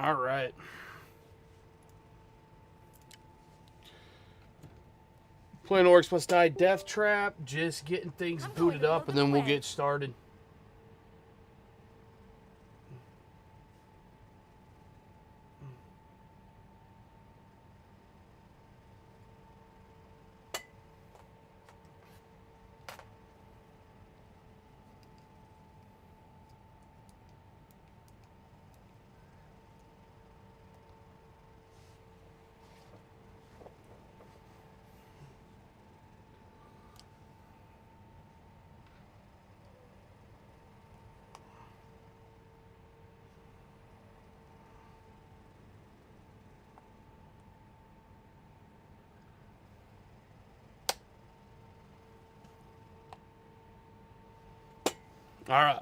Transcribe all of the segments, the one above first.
All right. Playing Orcs Must Die Deathtrap. Just getting things booted up, and then we'll get started. All right.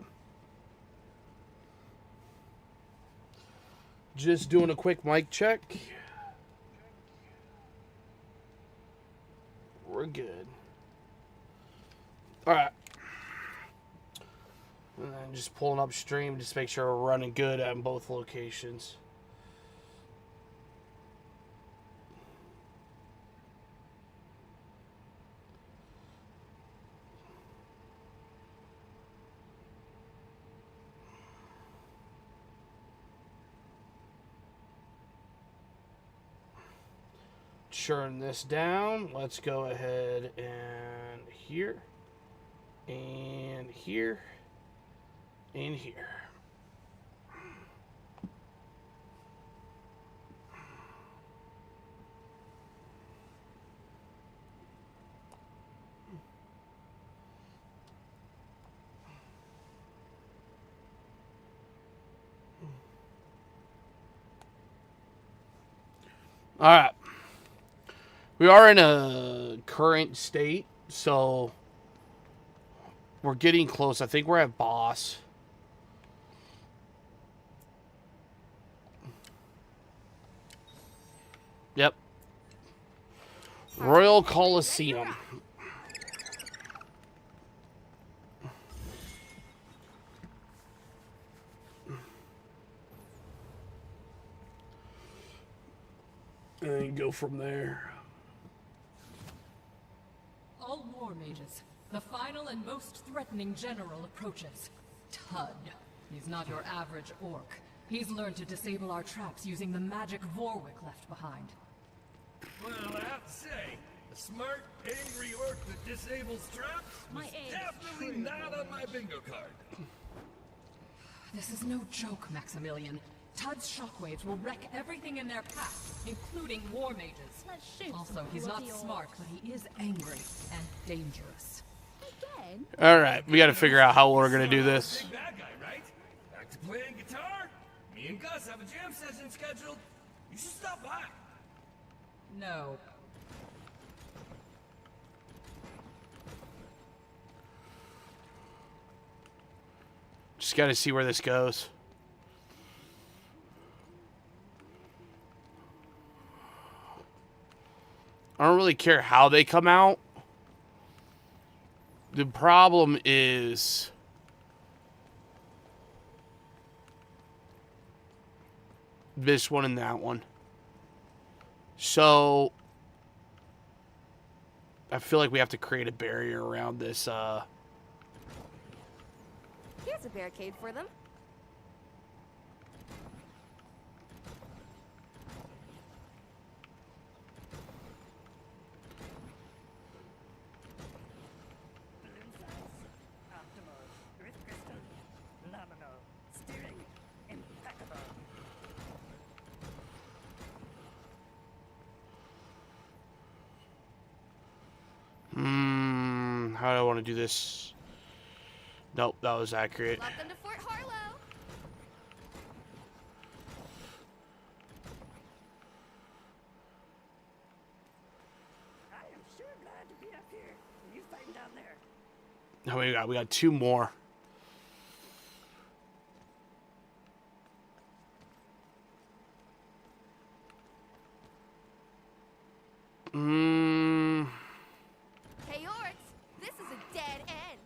Just doing a quick mic check. We're good. All right. And then just pulling up stream, just make sure we're running good at both locations. Churn this down. Let's go ahead and here, and here, and here. All right. We are in a current state, so we're getting close. I think we're at boss. Yep. Royal Coliseum. And go from there. All war mages. The final and most threatening general approaches. Tud. He's not your average orc. He's learned to disable our traps using the magic Vorwick left behind. Well, I have to say, a smart, angry orc that disables traps was definitely not on my bingo card. This is no joke, Maximilian. Tud's shockwaves will wreck everything in their path, including war mages. Also, he's not smart, but he is angry and dangerous. All right, we got to figure out how we're gonna do this. Big bad guy, right? Back to playing guitar? Me and Gus have a jam session scheduled. You should stop by. No. Just got to see where this goes. I don't really care how they come out. The problem is this one and that one. So I feel like we have to create a barrier around this. Here's a barricade for them. How do I want to do this? Nope, that was accurate. Welcome to Fort Harlow. I am sure glad to be up here. You fighting down there? How many we got? We got two more. Hey, Orcs, this is a dead end.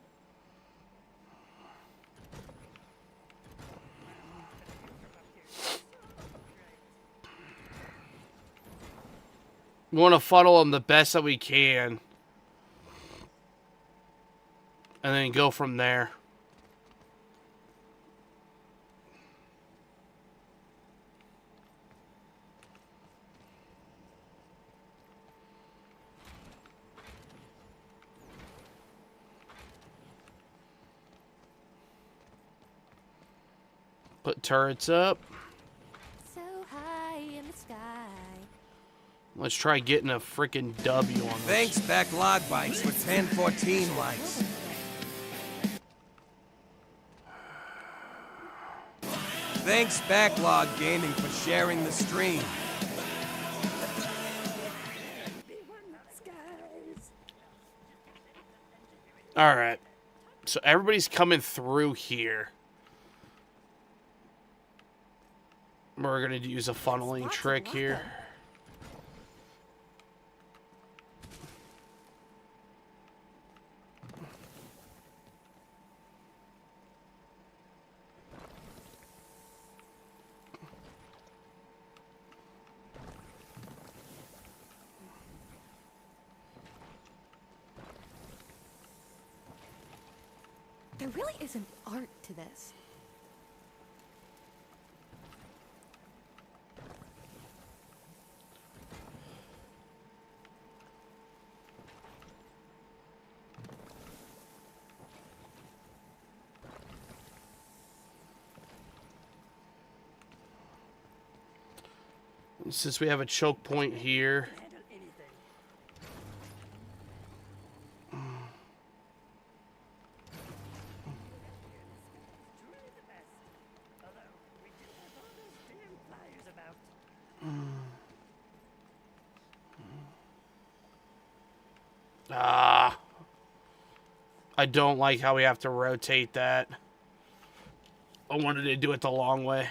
We want to funnel them the best that we can. And then go from there. Put turrets up. So high in the sky. Let's try getting a freaking W on this. Thanks, BacklogBikes, for 1014 likes. Thanks, Backlog Gaming, for sharing the stream. Alright. So everybody's coming through here. We're going to use a funneling trick here. There really isn't art to this. Since we have a choke point here. Handle anything. Truly the best. Although, we do have all those damn flyers about. Ah. I don't like how we have to rotate that. I wanted to do it the long way.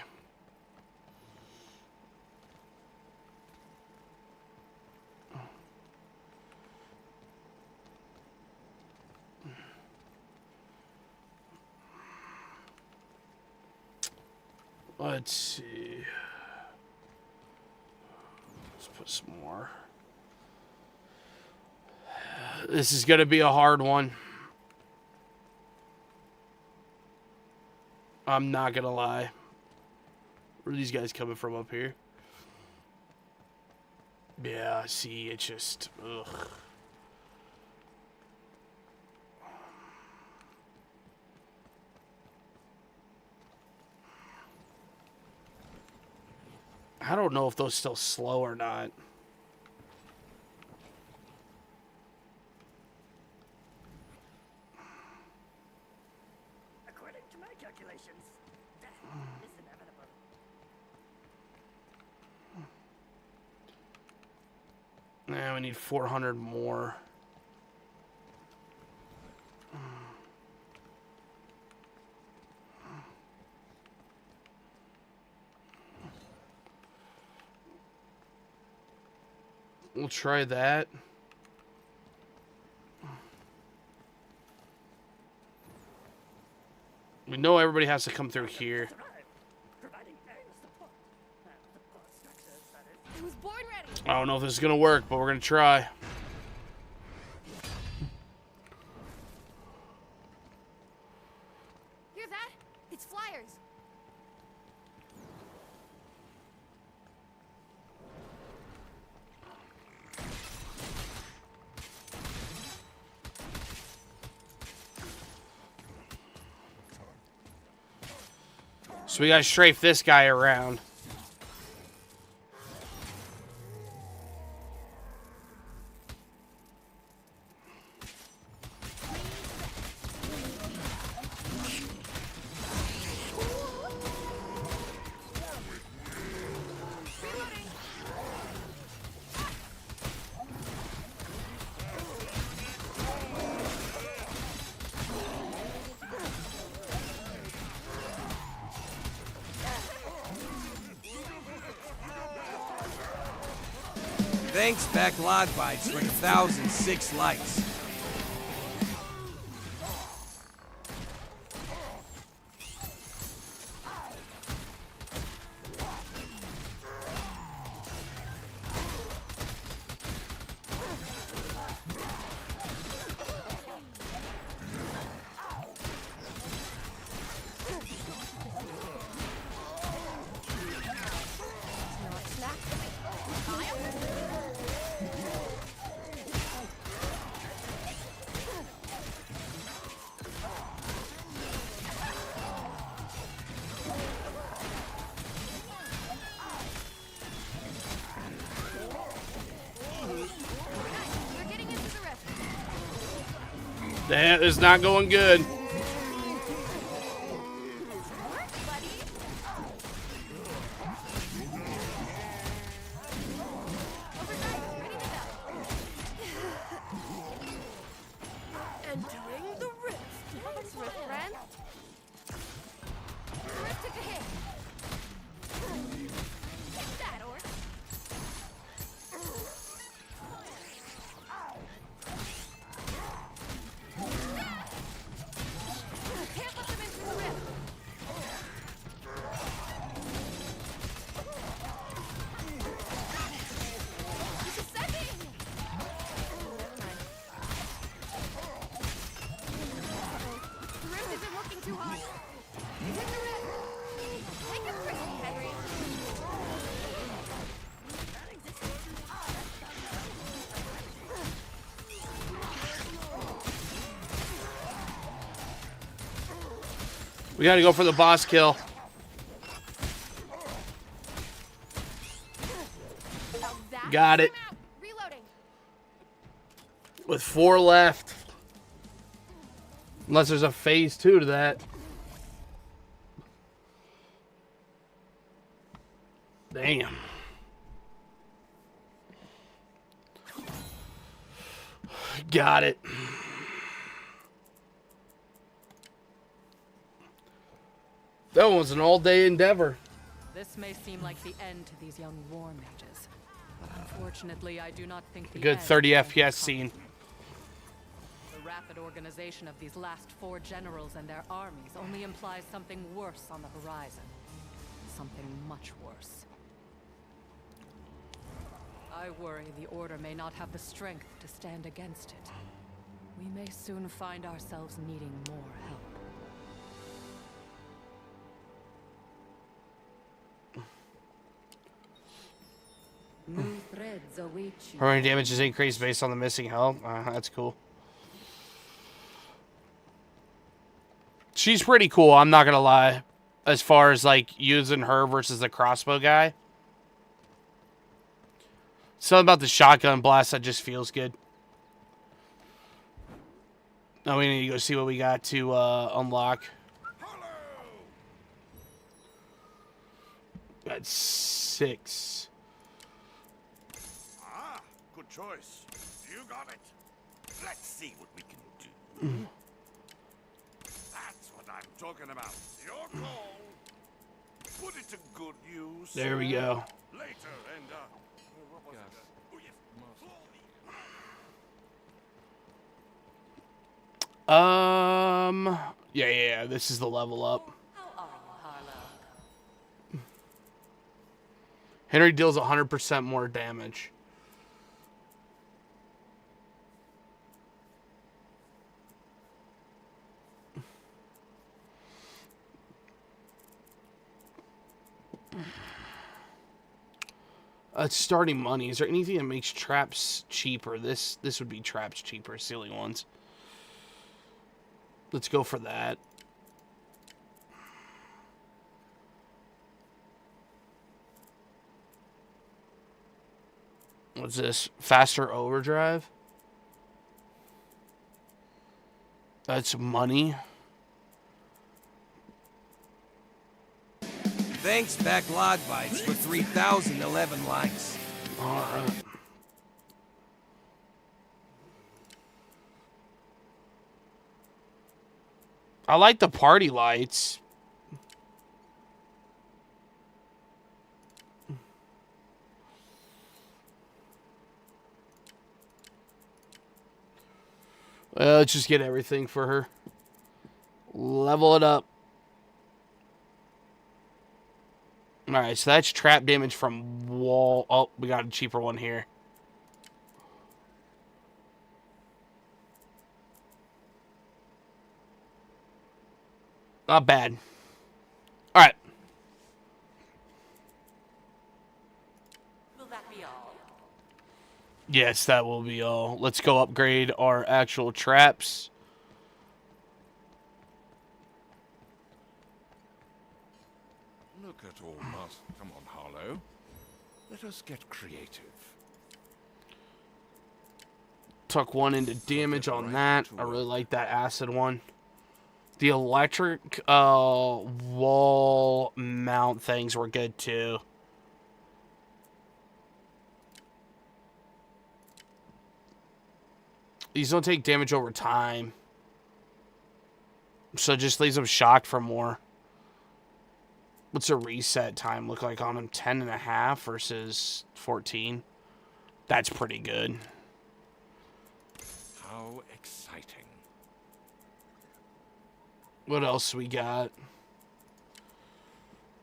Let's see. Let's put some more. This is going to be a hard one. I'm not going to lie. Where are these guys coming from up here? Yeah, see, it's just... Ugh. I don't know if those still slow or not. According to my calculations, death is inevitable. Now we need 400 more. We'll try that. We know everybody has to come through here. Providing aerial support. Support structures, that is. I was born ready. I don't know if this is going to work, but we're going to try. Hear that? It's flyers. So we got to strafe this guy around. Thanks, BacklogBikes, for 1,006 likes. That is not going good. Entering the rift. Thanks, rift friend. Rift took a hit. Take that, Orc. Can't let them into the rift. This is sending. The rift isn't working too hard. Hit the rift. Take it risky, Henry. We gotta go for the boss kill. That Got it. time out. Reloading. With 4 left. Unless there's a phase 2 to that. Damn. Got it. That was an all-day endeavor. This may seem like the end to these young war mages, but unfortunately, I do not think the Good end 30 has FPS come. scene. The rapid organization of these last 4 generals and their armies only implies something worse on the horizon. Something much worse. I worry the Order may not have the strength to stand against it. We may soon find ourselves needing more help. New threads await you. Her damage is increased based on the missing health. That's cool. She's pretty cool, I'm not gonna lie. As far as like using her versus the crossbow guy. Something about the shotgun blast that just feels good. Now we need to go see what we got to unlock. Got 6. Ah, good choice. You got it. Let's see what we can do. That's what I'm talking about. Your call. Put it to good use. There we go. Later, and what was it? Oh, yes. Yeah, this is the level up. How are you, Harlow? Henry deals 100% more damage. Starting money. Is there anything that makes traps cheaper? This would be traps cheaper, ceiling ones. Let's go for that. What's this? Faster overdrive? That's money. Thanks, BacklogBytes, for 3,011 likes. Alright. I like the party lights. Let's just get everything for her. Level it up. Alright, so that's trap damage from wall. Oh, we got a cheaper one here. Not bad. Alright. Will that be all? Yes, that will be all. Let's go upgrade our actual traps. Look at all that. Come on, Harlow. Let us get creative. Took one into damage on that. I really like that acid one. The electric wall mount things were good too. These don't take damage over time. So it just leaves them shocked for more. What's a reset time look like on them? 10.5 versus 14. That's pretty good. How exciting. What else we got?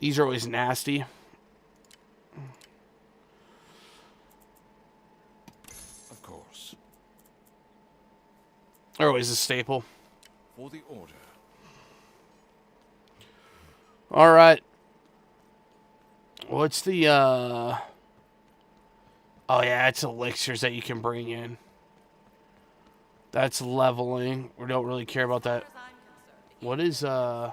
These are always nasty. Of course. They're always a staple. For the order. All right. What's the, Oh, yeah, it's elixirs that you can bring in. That's leveling. We don't really care about that. What is, Why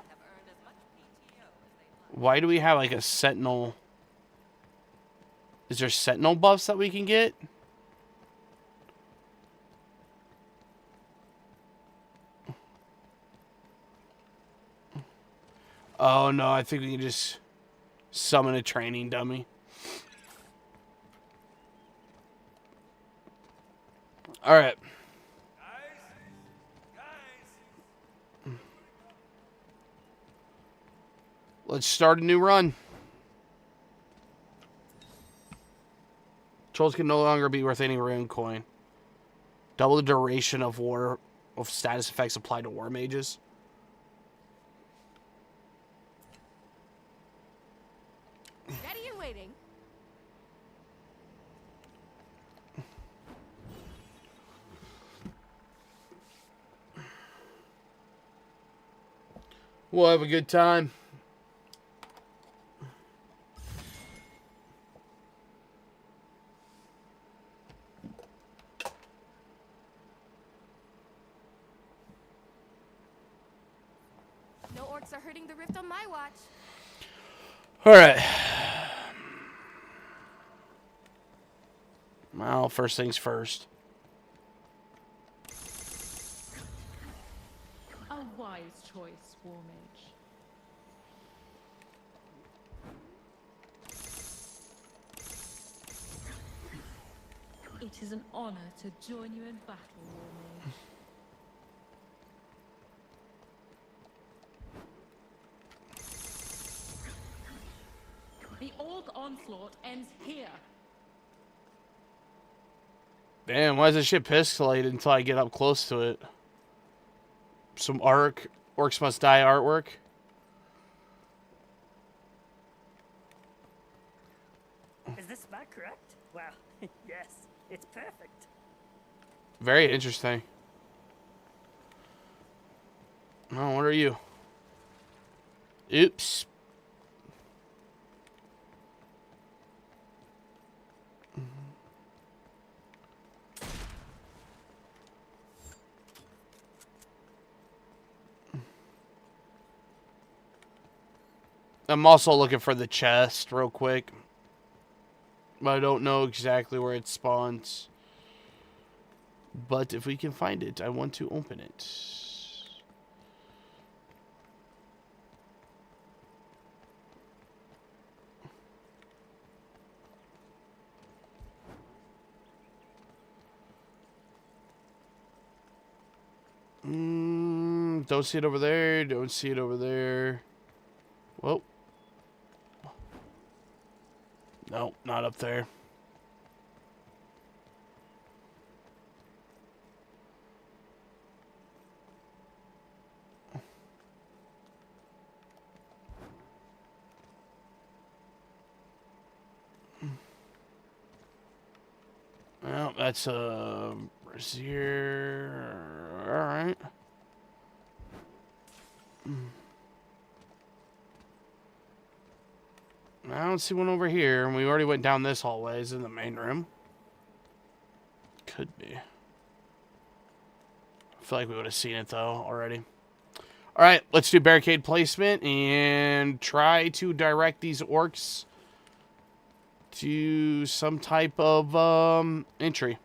do we have, like, a sentinel? Is there sentinel buffs that we can get? Oh, no, I think we can just summon a training dummy. All right. Let's start a new run. Trolls can no longer be worth any rune coin. Double the duration of status effects applied to war mages. Ready and waiting. We'll have a good time. No orcs are hurting the rift on my watch. All right. Well, first things first. A wise choice, War Mage. It is an honor to join you in battle, War Mage. The Orc onslaught ends here. Damn, why is this shit pixelated until I get up close to it? Some Orcs Must Die artwork. Is this spot correct? Well, yes, it's perfect. Very interesting. Oh, what are you? Oops. I'm also looking for the chest real quick. But I don't know exactly where it spawns. But if we can find it, I want to open it. Don't see it over there. Don't see it over there. Whoa. No, not up there. Well, that's a brazier. All right. I don't see one over here. We already went down this hallway. Is it in the main room? Could be. I feel like we would have seen it, though, already. All right, let's do barricade placement and try to direct these orcs to some type of entry.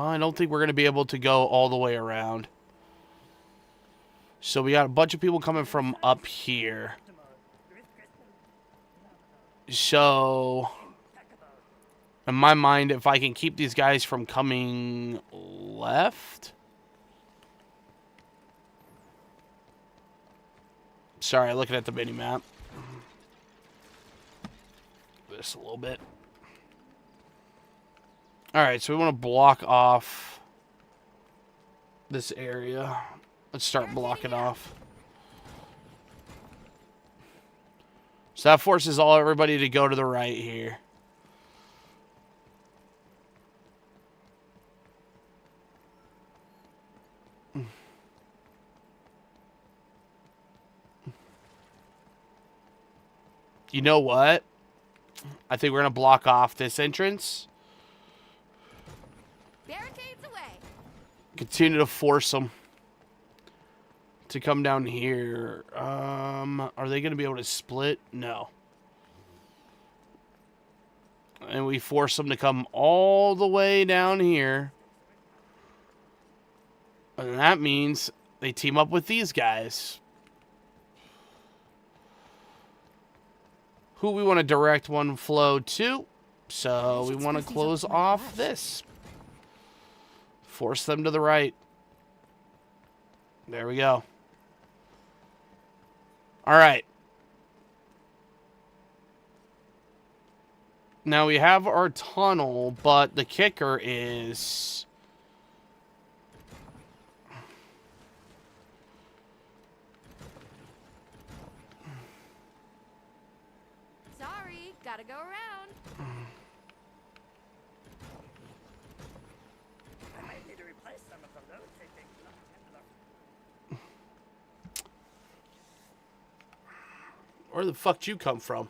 I don't think we're going to be able to go all the way around. So we got a bunch of people coming from up here. So, in my mind, if I can keep these guys from coming left... Sorry, looking at the mini-map. This a little bit. Alright, so we want to block off this area. Let's start blocking off. So that forces everybody to go to the right here. You know what? I think we're going to block off this entrance. Barricades away. Continue to force them to come down here. Are they going to be able to split? No. And we force them to come all the way down here. And that means they team up with these guys. Who we want to direct one flow to. So we want to close off this. Force them to the right. There we go. All right. Now we have our tunnel, but the kicker is... Sorry, gotta go around. I might need to replace some of the rotating rectangular. Where the fuck did you come from?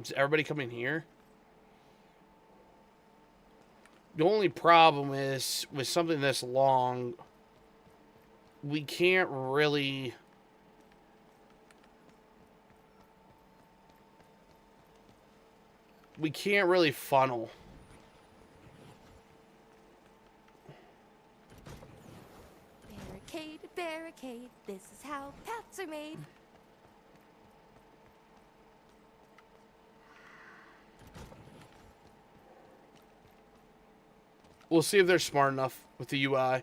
Is everybody coming here? The only problem is, with something this long, we can't really... We can't really funnel. Barricade, barricade, this is how paths are made. We'll see if they're smart enough with the UI.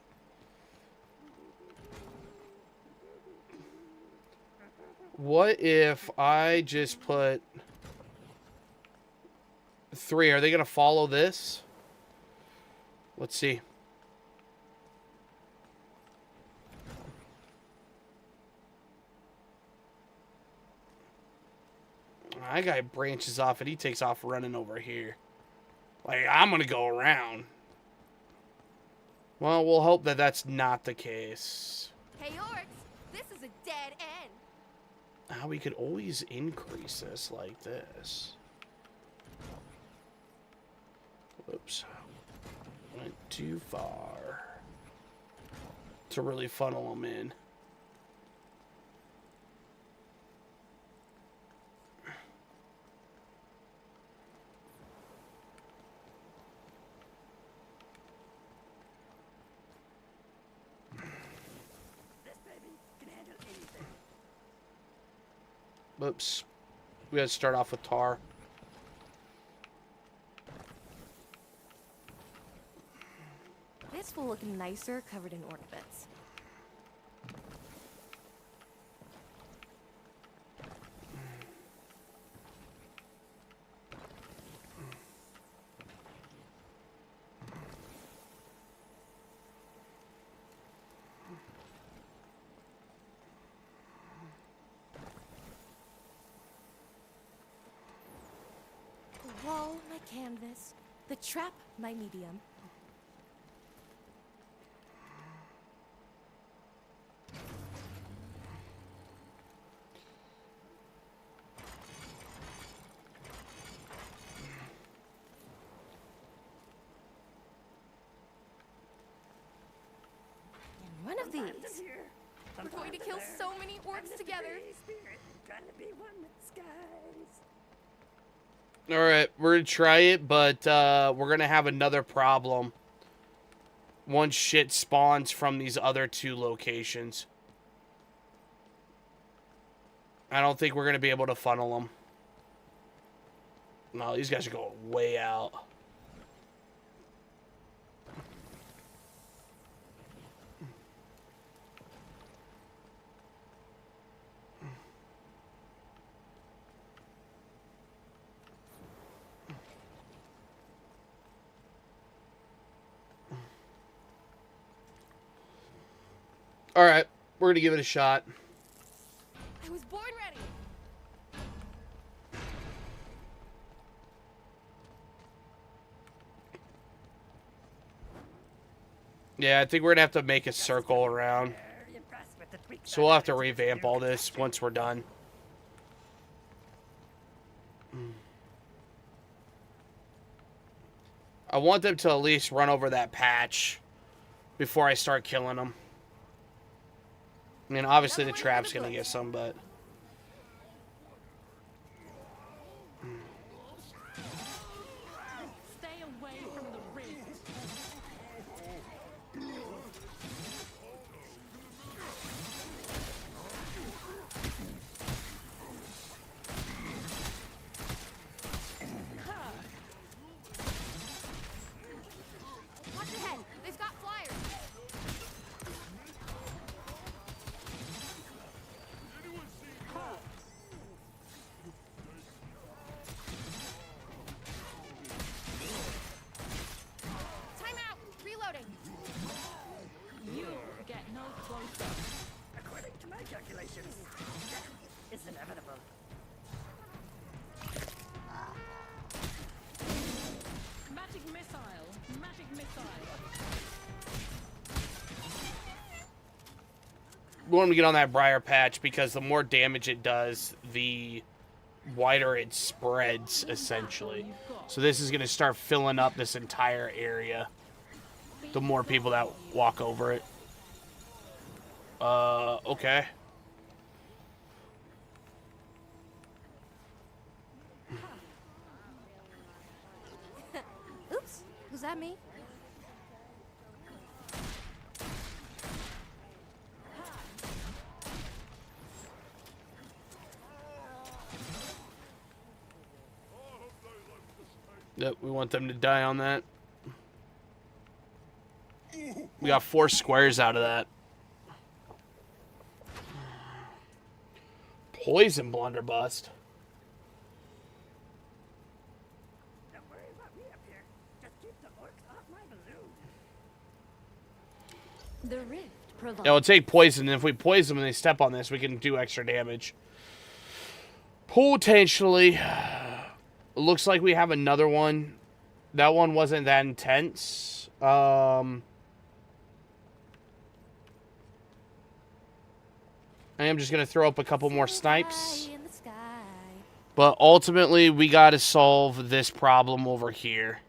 What if I just put 3? Are they going to follow this? Let's see. That guy branches off and he takes off running over here. Like, I'm going to go around. Well, we'll hope that that's not the case. Hey, Orcs, this is a dead end. Now we could always increase this like this. Whoops. Went too far to really funnel them in. This baby can handle anything. Whoops. We gotta start off with tar. This will look nicer covered in orc bits. The wall, my canvas. The trap, my medium. of these. We're going to kill so many orcs together. Trying to be one with skies. Alright, we're going to try it, but we're going to have another problem once shit spawns from these other two locations. I don't think we're going to be able to funnel them. No, these guys are going way out. Alright, we're going to give it a shot. I was born ready. Yeah, I think we're going to have to make a circle around. Very impressed with the tweaks. So we'll have to revamp all this once we're done. I want them to at least run over that patch before I start killing them. I mean, obviously the trap's going to get some, but... Stay away from the rift. Watch your head. They've got flyers. Time out. Reloading. You get no closer. According to my calculations, death is inevitable. Magic missile. Magic missile. We want them to get on that briar patch because the more damage it does, the wider it spreads, essentially. So this is going to start filling up this entire area. The more people that walk over it. Okay. Oops. Was that me? Yep, we want them to die on that. We got 4 squares out of that. Poison blunderbuss. Don't worry about me up here. Just keep the orcs off my balloon. The rift provides. It'll take poison, and if we poison them and they step on this, we can do extra damage. Potentially. It looks like we have another one. That one wasn't that intense. I am just going to throw up a couple more snipes. In the sky. But ultimately, we got to solve this problem over here.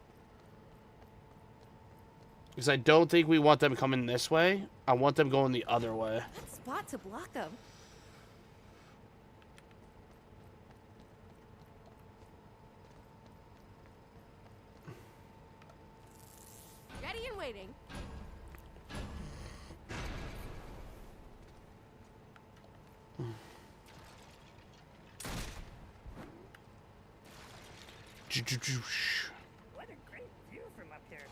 Because I don't think we want them coming this way. I want them going the other way. What spot to block them? Ready and waiting. What a great view from up here.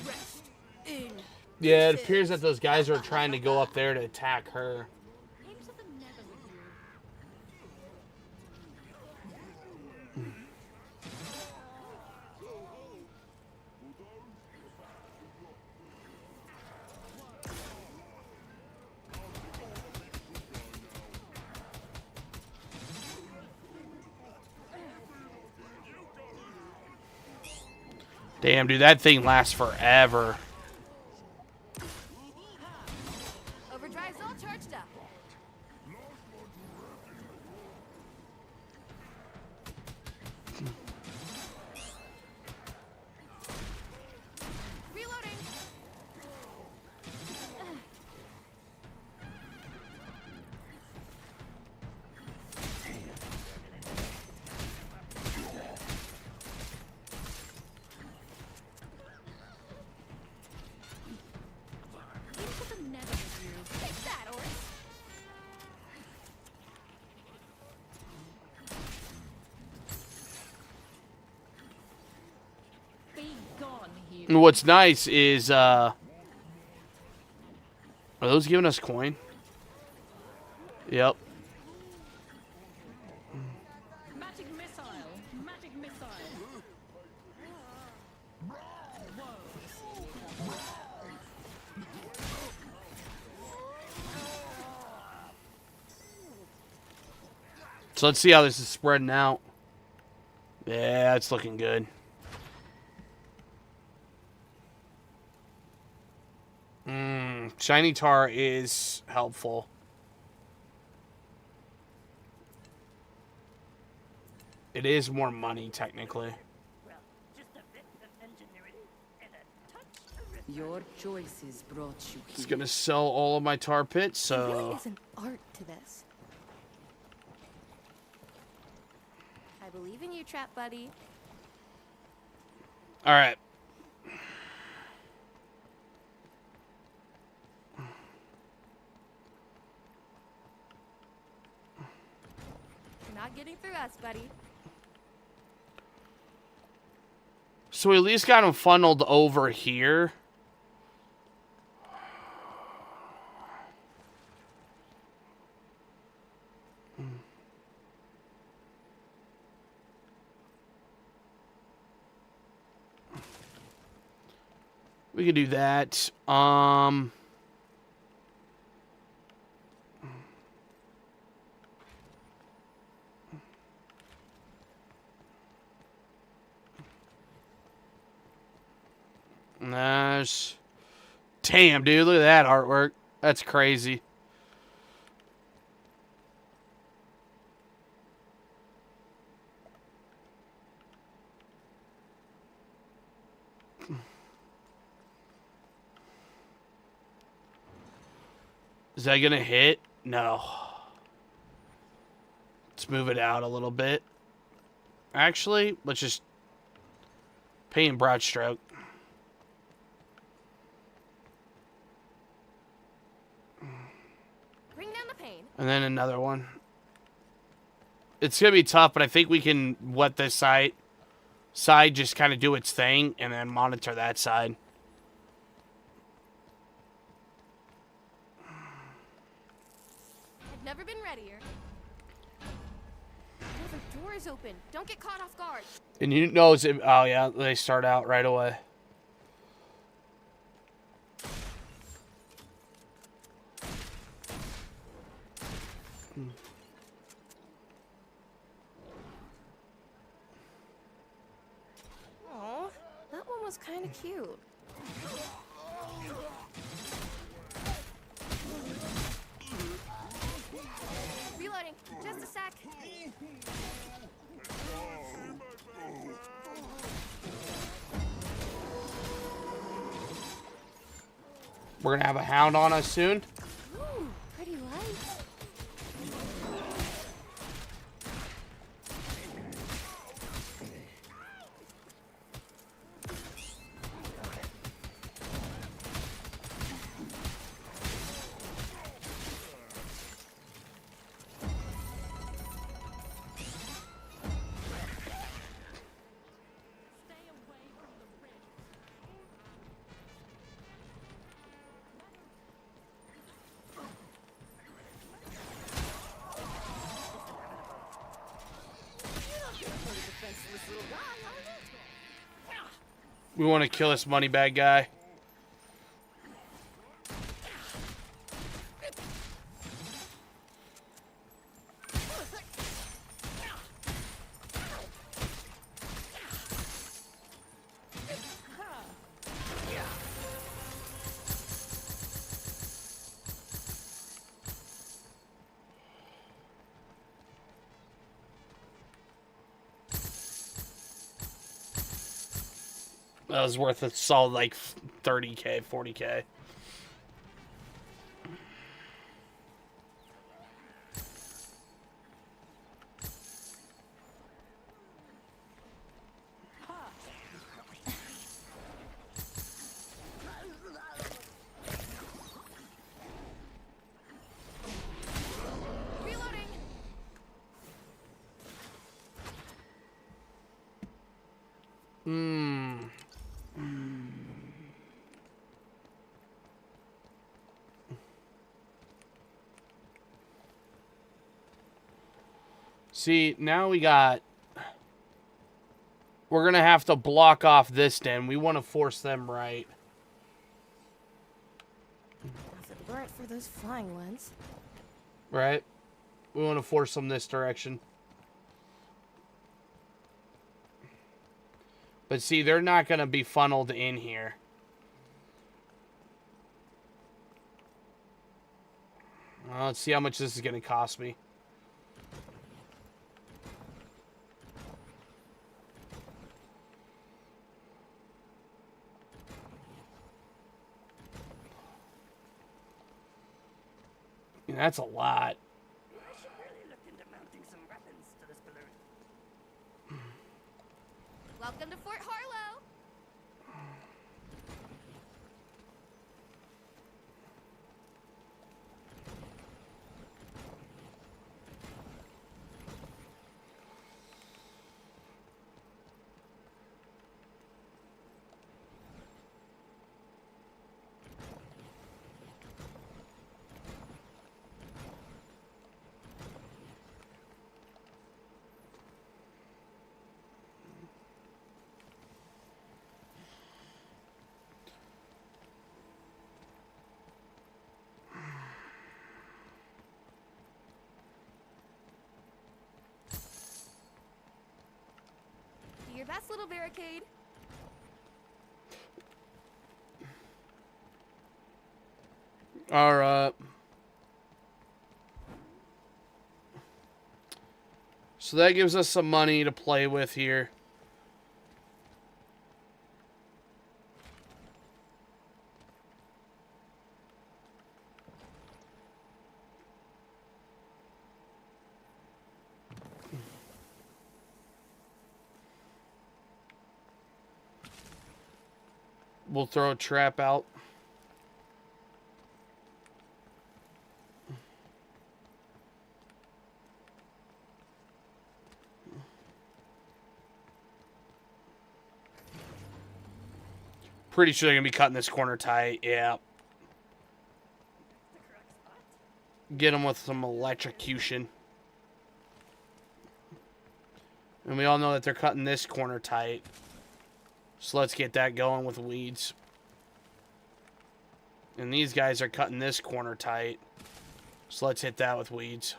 Rest in. Yeah, it appears that those guys are trying to go up there to attack her. Into the nether with you. Damn, dude, that thing lasts forever. Overdrive's all charged up. And what's nice is, are those giving us coin? Yep. Magic missile. Magic missile. So let's see how this is spreading out. Yeah, it's looking good. Shiny tar is helpful. It is more money, technically. Well, just a bit of ingenuity and a touch of risk. Your choices brought you here. It's gonna sell all of my tar pits, There really so... is an art to this. I believe in you, Trap Buddy. Alright. You're not getting through us, buddy. So we at least got them funneled over here. We could do that. Nice. Damn, dude, look at that artwork. That's crazy. Is that gonna hit? No. Let's move it out a little bit. Actually, let's just paint broad stroke. Bring down the pain. And then another one. It's gonna be tough, but I think we can let this side just kind of do its thing and then monitor that side. I've never been readier. The door is open. Don't get caught off guard. And you know, oh yeah, they start out right away. Aw, that one was kind of cute. Reloading. Just a sec. We're gonna have a hound on us soon. Ooh, pretty light. We want to kill this money bag guy. That was worth a solid like 30k, 40k. Reloading. See, now we got... We're going to have to block off this den. We want to force them right. If it weren't for those flying ones. Right? We want to force them this direction. But see, they're not going to be funneled in here. Well, let's see how much this is going to cost me. That's a lot. I should really look into mounting some weapons to this balloon. Welcome to Fort Harlow. Do your best, little barricade. All right. So that gives us some money to play with here. We'll throw a trap out. Pretty sure they're going to be cutting this corner tight. Yeah. Get them with some electrocution. And we all know that they're cutting this corner tight. So let's get that going with weeds. And these guys are cutting this corner tight. So let's hit that with weeds.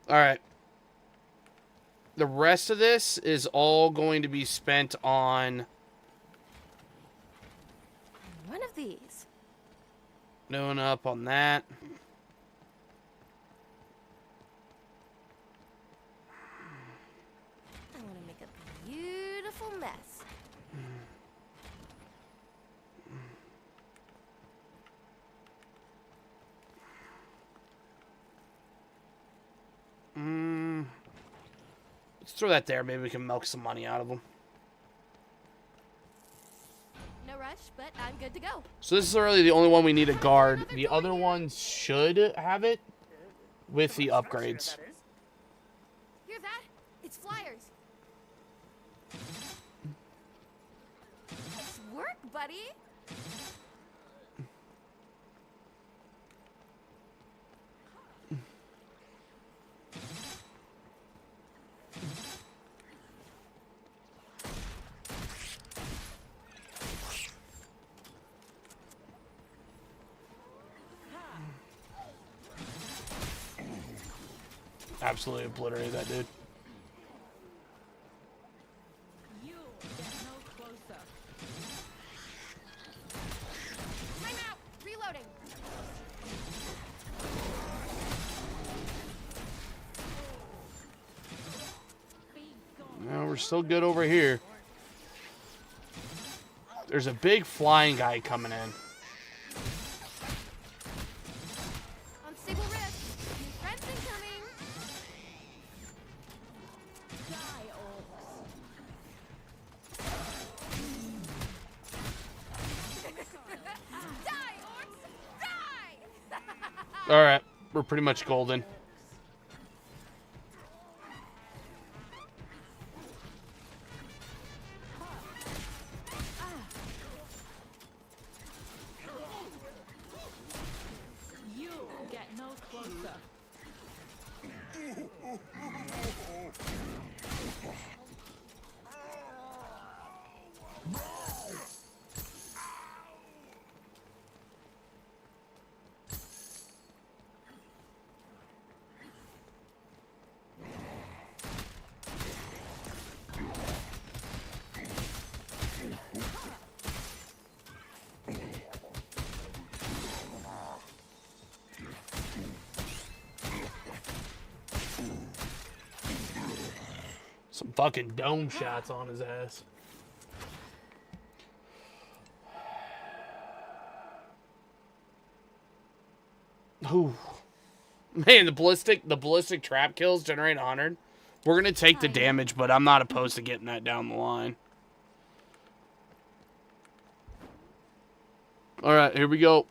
Alright. The rest of this is all going to be spent on... One of these. Doing up on that. I want to make a beautiful mess. Let's throw that there. Maybe we can milk some money out of them. No rush, but I'm good to go. So this is really the only one we need a guard. The other ones should have it with the upgrades. Hear that? It's flyers. Nice work, buddy. Absolutely obliterated that dude. You get no closer. Time out. Reloading. No, we're still good over here. There's a big flying guy coming in. Unstable rift. New friends incoming. Die, orcs. Die, orcs! Die! Alright, we're pretty much golden. You get no closer. Some fucking dome shots on his ass. Ooh. Man, the ballistic trap kills generate 100. We're gonna take the damage, but I'm not opposed to getting that down the line. Alright, here we go.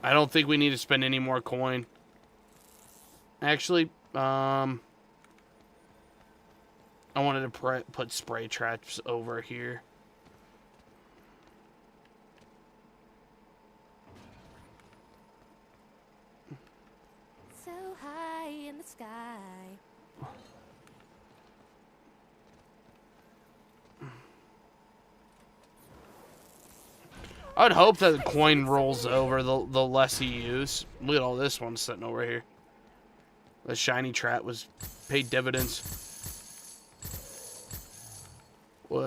I don't think we need to spend any more coin. Actually, I wanted to put spray traps over here. So high in the sky. I'd hope that the coin rolls over the less you use. Look at all this one sitting over here. The shiny trap was paid dividends. What?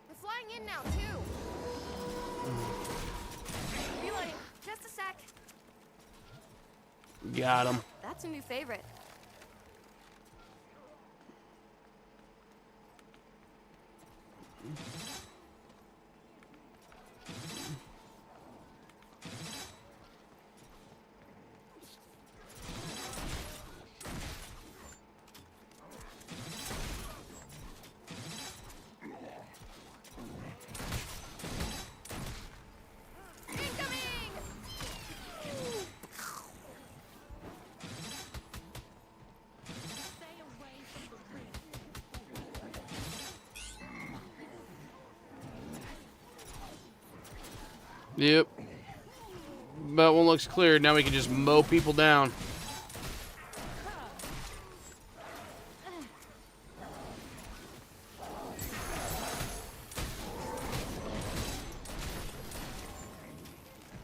We're flying in now, too. Reloading. Just a sec. Got him. That's a new favorite. Yep. That one looks clear. Now we can just mow people down.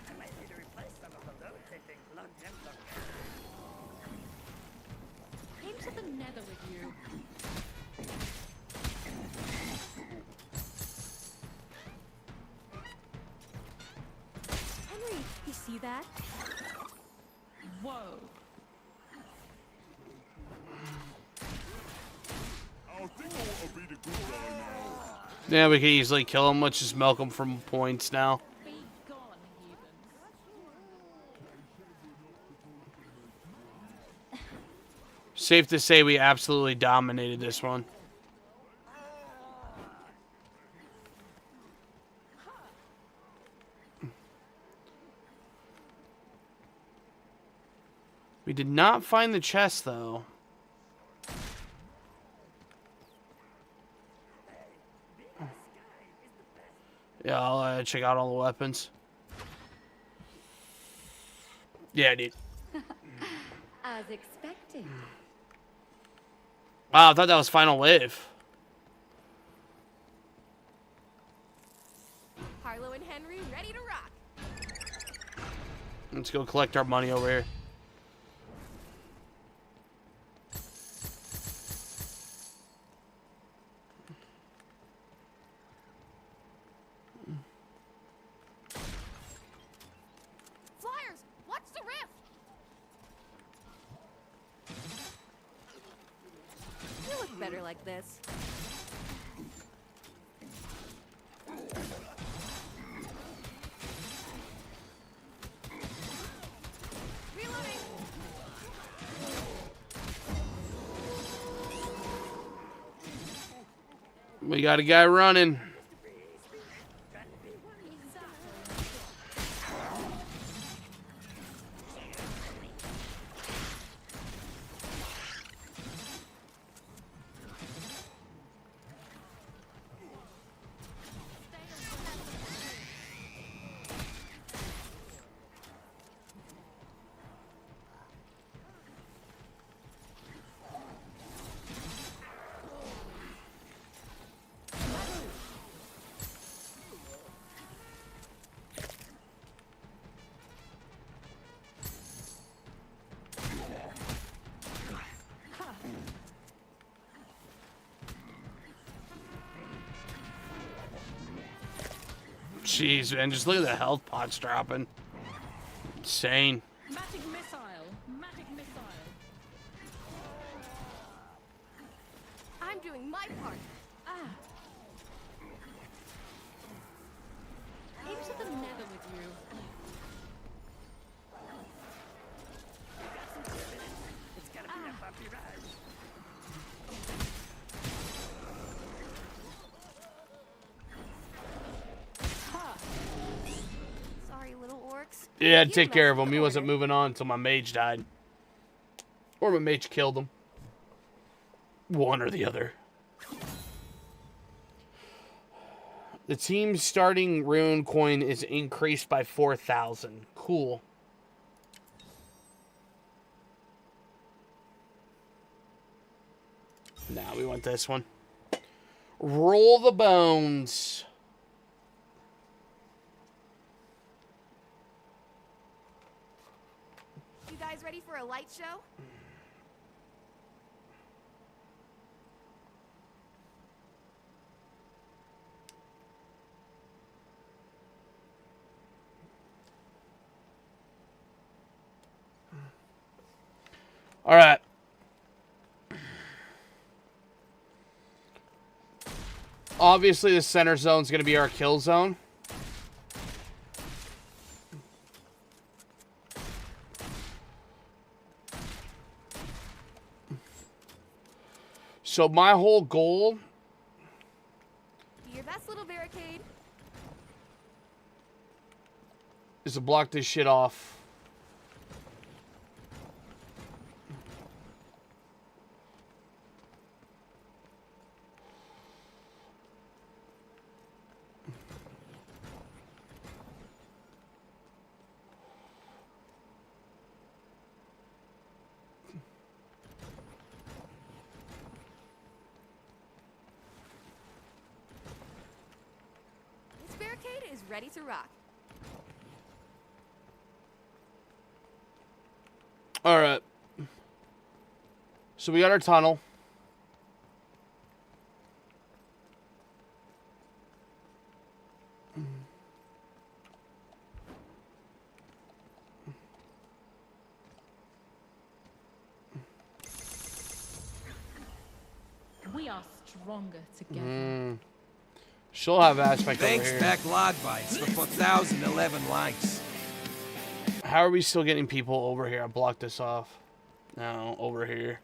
I might need to replace some of the load-taking lung gems. Into the nether with you. Henry, you see that? Whoa. Yeah, we can easily kill him. Let's just milk him from points now. Be gone, heathens. Safe to say we absolutely dominated this one. We did not find the chest, though. Yeah, I'll check out all the weapons. Yeah, dude. As expected. Wow, I thought that was final wave. Harlow and Henry ready to rock. Let's go collect our money over here. Flyers, what's the rift? You look better like this. Reloading. We got a guy running. Jeez, man, just look at the health pots dropping. Insane. Magic missile. Magic missile. I'm doing my part. Into the nether with you. It's gotta be a bumpy ride. Sorry, little orcs. Yeah, You take care of messed him. with He the wasn't order. moving on until my mage died. Or my mage killed him. One or the other. The team's starting rune coin is increased by 4,000. Cool. Now we want this one. Roll the bones. You guys ready for a light show? All right. Obviously, the center zone is going to be our kill zone. So my whole goal Do your best, little barricade. is to block this shit off. This barricade is ready to rock. All right. So we got our tunnel. We are stronger together. She'll have aspect over Thanks, here. BacklogBytes, for 4,011 likes. How are we still getting people over here? I blocked this off. No, over here.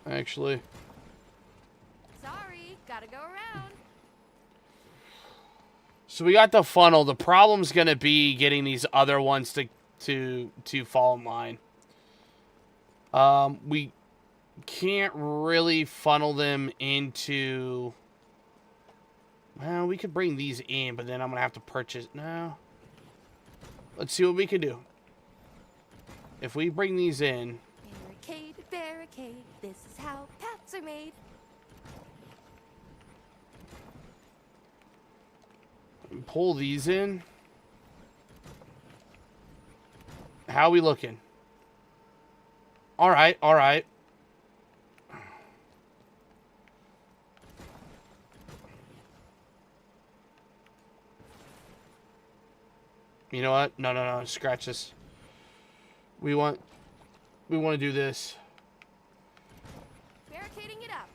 Actually, Sorry, gotta go around. so we got the funnel. The problem's gonna be getting these other ones to fall in line. We can't really funnel them into. Well, we could bring these in, but then I'm gonna have to purchase. No. Let's see what we can do. If we bring these in. Barricade, barricade, this is how paths are made. Pull these in. How we looking? All right, all right. You know what? No, no, no. Scratch this. We want to do this. Barricading it up.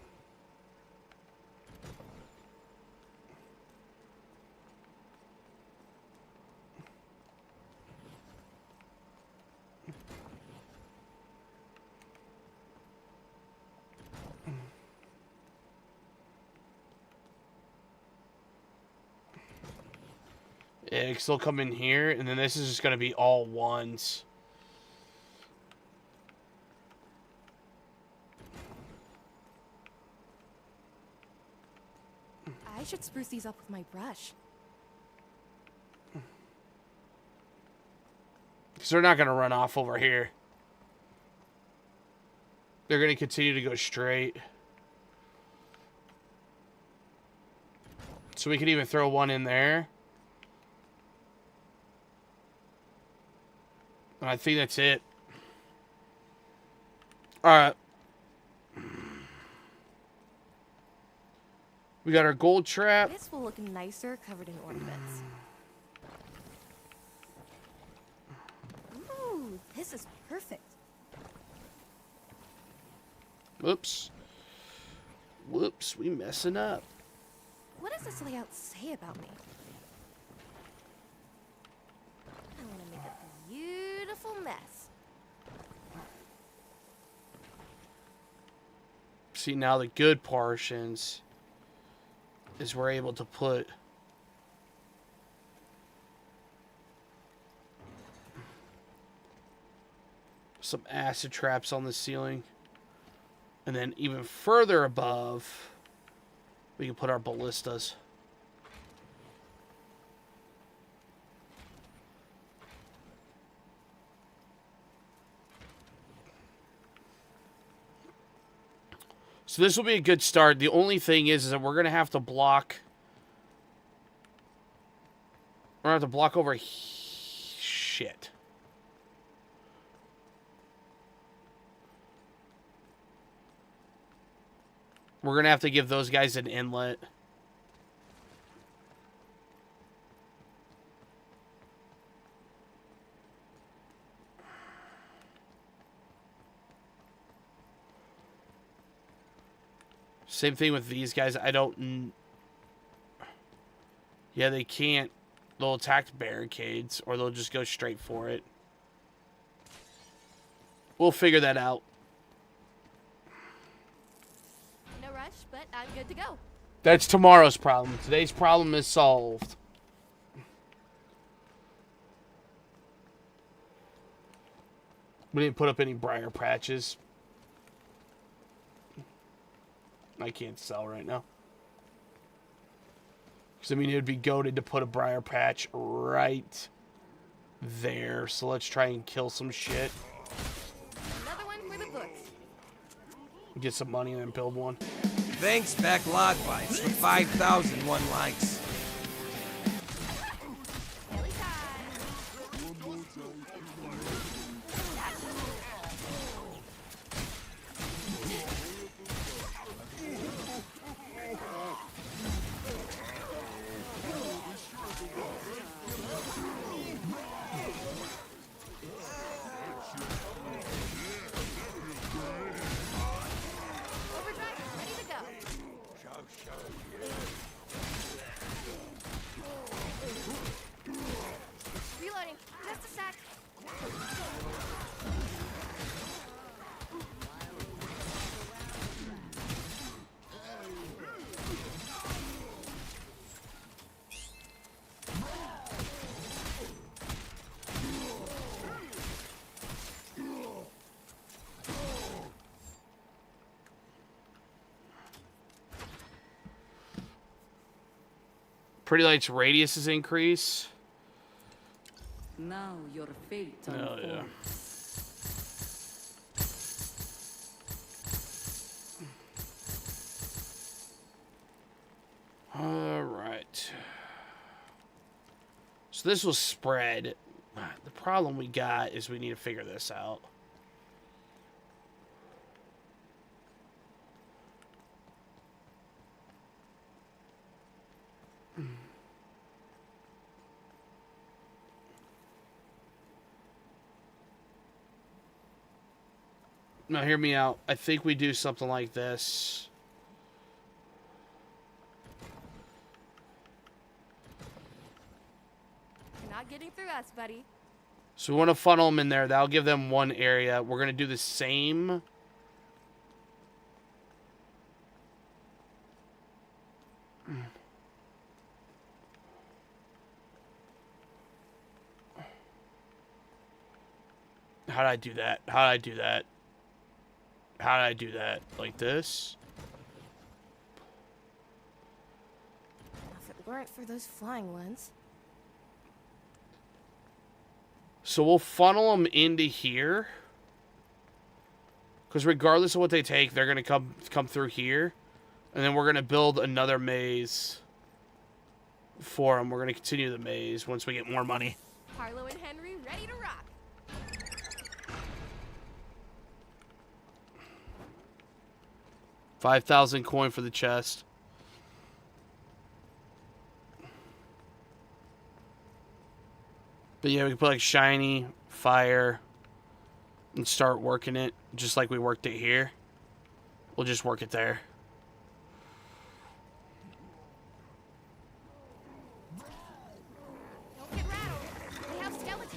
Yeah, it can still come in here, and then this is just going to be all ones. I should spruce these up with my brush. Because they're not going to run off over here. They're going to continue to go straight. So we could even throw one in there. And I think that's it. Alright. We got our gold trap. This will look nicer covered in ornaments. Ooh, this is perfect. Whoops. Whoops, we messing up. What does this layout say about me? I want to make a beautiful mess. See, now the good portions is we're able to put some acid traps on the ceiling. And then even further above, we can put our ballistas. So this will be a good start. The only thing is that we're going to have to block... We're going to have to block over... Shit. We're going to have to give those guys an inlet. Same thing with these guys. I don't... Yeah, they can't. They'll attack the barricades, or they'll just go straight for it. We'll figure that out. No rush, but I'm good to go. That's tomorrow's problem. Today's problem is solved. We didn't put up any briar patches. I can't sell right now. Because, I mean, it would be goated to put a briar patch right there. So let's try and kill some shit. Another one for the books. Get some money and then build one. Thanks, BacklogBytes, for 5,001 likes. Jelly time. Overdrive is ready to go. Reloading. Just a sec. Pretty Light's radius is increase. Now your fate Oh, unfolds. yeah. Alright. So this will spread. The problem we got is we need to figure this out. Now, hear me out. I think we do something like this. You're not getting through us, buddy. So we want to funnel them in there. That'll give them one area. We're going to do the same. How did I do that? How did I do that? How did I do that? Like this? If it weren't for those flying ones. So we'll funnel them into here. Because regardless of what they take, they're going to come through here. And then we're going to build another maze for them. We're going to continue the maze once we get more money. Harlow and Henry ready to rock. 5,000 coin for the chest. But yeah, we can put like shiny, fire, and start working it just like we worked it here. We'll just work it there. Don't get rattled. We have skeletons.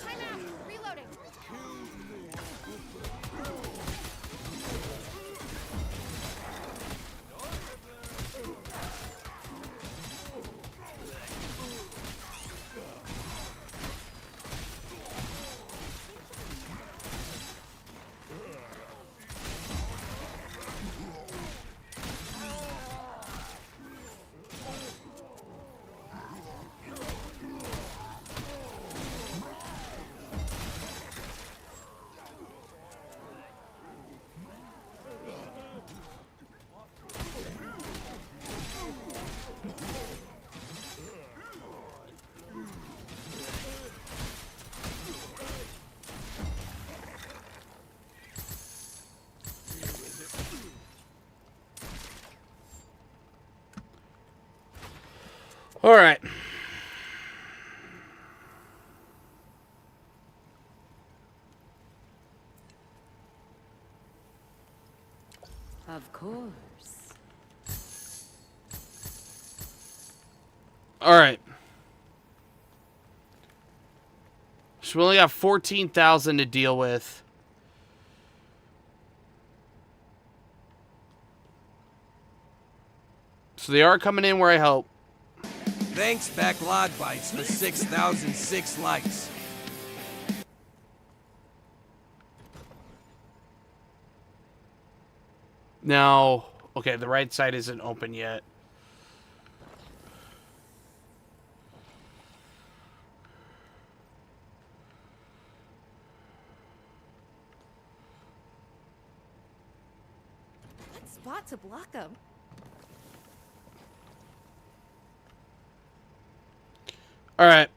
Time out. Reloading. All right. Of course. All right. So we only got 14,000 to deal with. So they are coming in where I hope. Thanks, BacklogBytes, for 6,006 likes. Now, okay, the right side isn't open yet. What spot to block them? All right.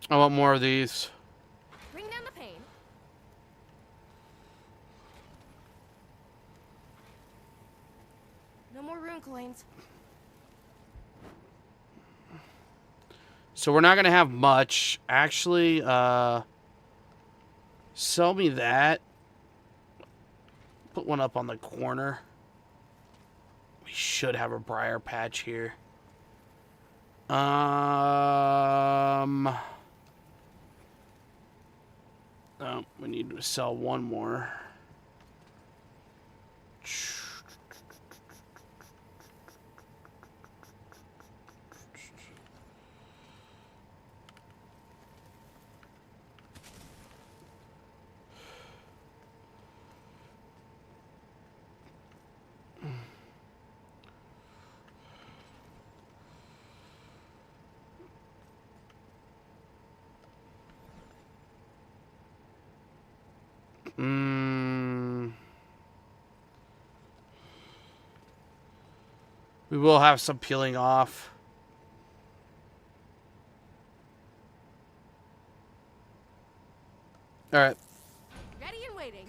I want more of these. Bring down the pain. No more rune coins. So we're not going to have much. Actually, sell me that. Put one up on the corner. We should have a briar patch here. Oh, we need to sell one more. We will have some peeling off. All right. Ready and waiting.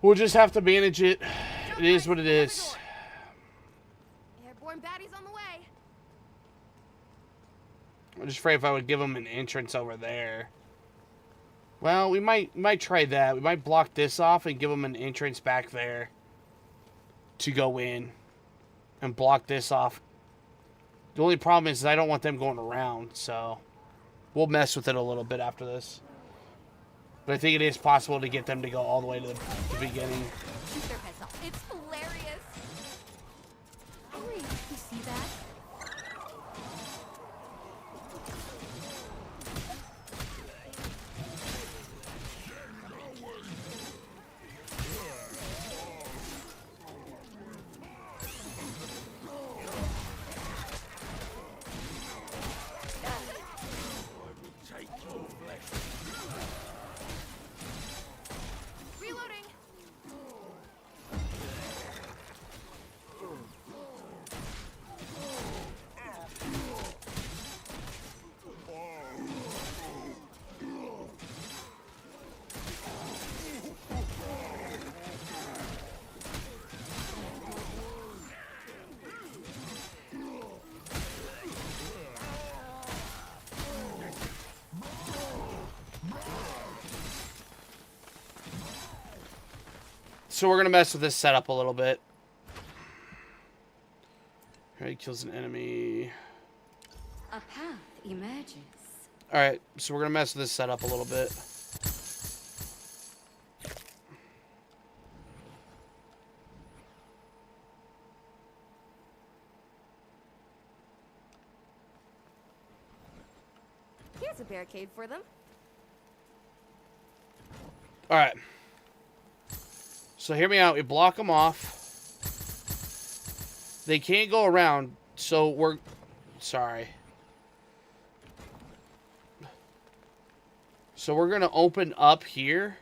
We'll just have to manage it. It is what it is. Airborne baddies on the way. I'm just afraid if I would give them an entrance over there. Well, we might try that. We might block this off and give them an entrance back there to go in. And block this off. The only problem is I don't want them going around, so we'll mess with it a little bit after this. But I think it is possible to get them to go all the way to the beginning. Shoot their heads off. It's hilarious. Hurry, you see that? Reloading. So we're going to mess with this setup a little bit. Alright, kills an enemy. A path emerges. Alright, so we're going to mess with this setup a little bit. Here's a barricade for them. Alright. So hear me out. We block them off. They can't go around, so we're... Sorry. So we're going to open up here.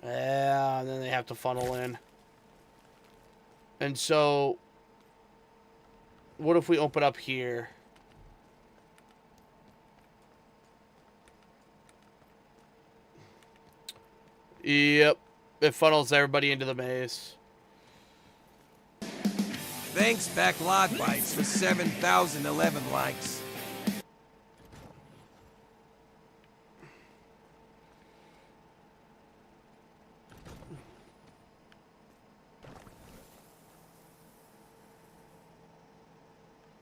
Yeah, and then they have to funnel in. And so... What if we open up here? Yep. It funnels everybody into the maze. Thanks, BacklogBytes, for 7,011 likes.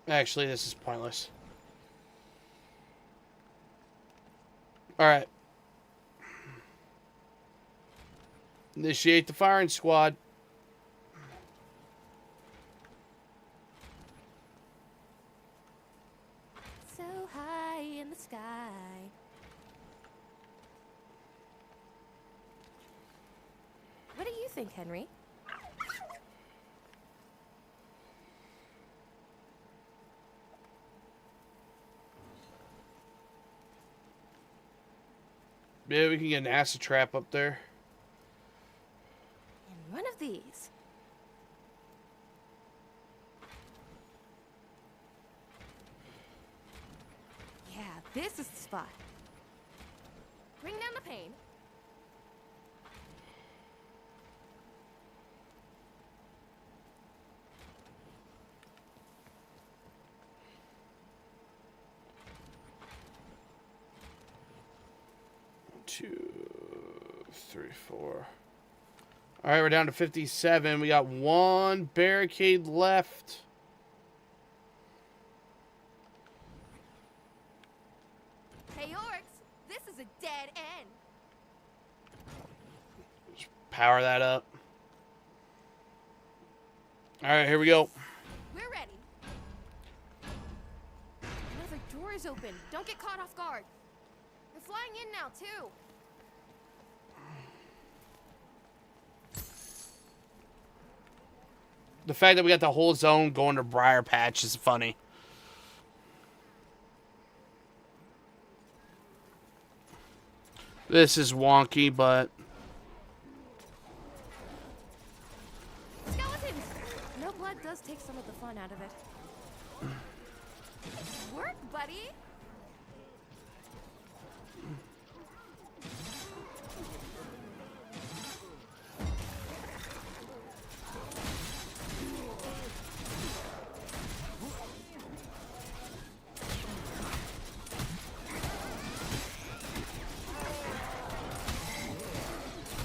Actually, this is pointless. Alright. Initiate the firing squad. So high in the sky. What do you think, Henry? Yeah, we can get an acid trap up there. In one of these. Yeah, this is the spot. Bring down the pain. Two, three, four. All right, we're down to 57. We got one barricade left. Hey, Orcs, this is a dead end. Just power that up. All right, here we go. We're ready. Another door is open. Don't get caught off guard. They're flying in now, too. The fact that we got the whole zone going to Briar Patch is funny. This is wonky, but... Skeletons! No blood does take some of the fun out of it. Work, buddy!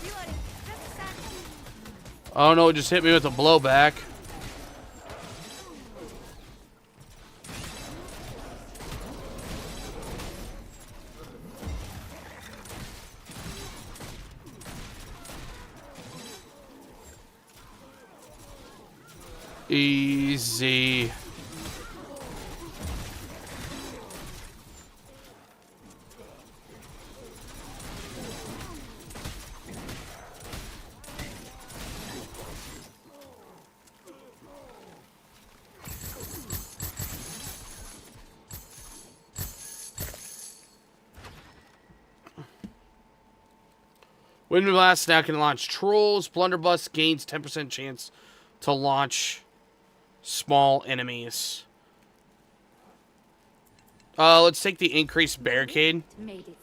Reloading. Just a sec. Oh no, it just hit me with a blowback. Easy. Wind Blast now can launch trolls. Blunderbuss gains 10% chance to launch small enemies. Let's take the increased barricade. Made it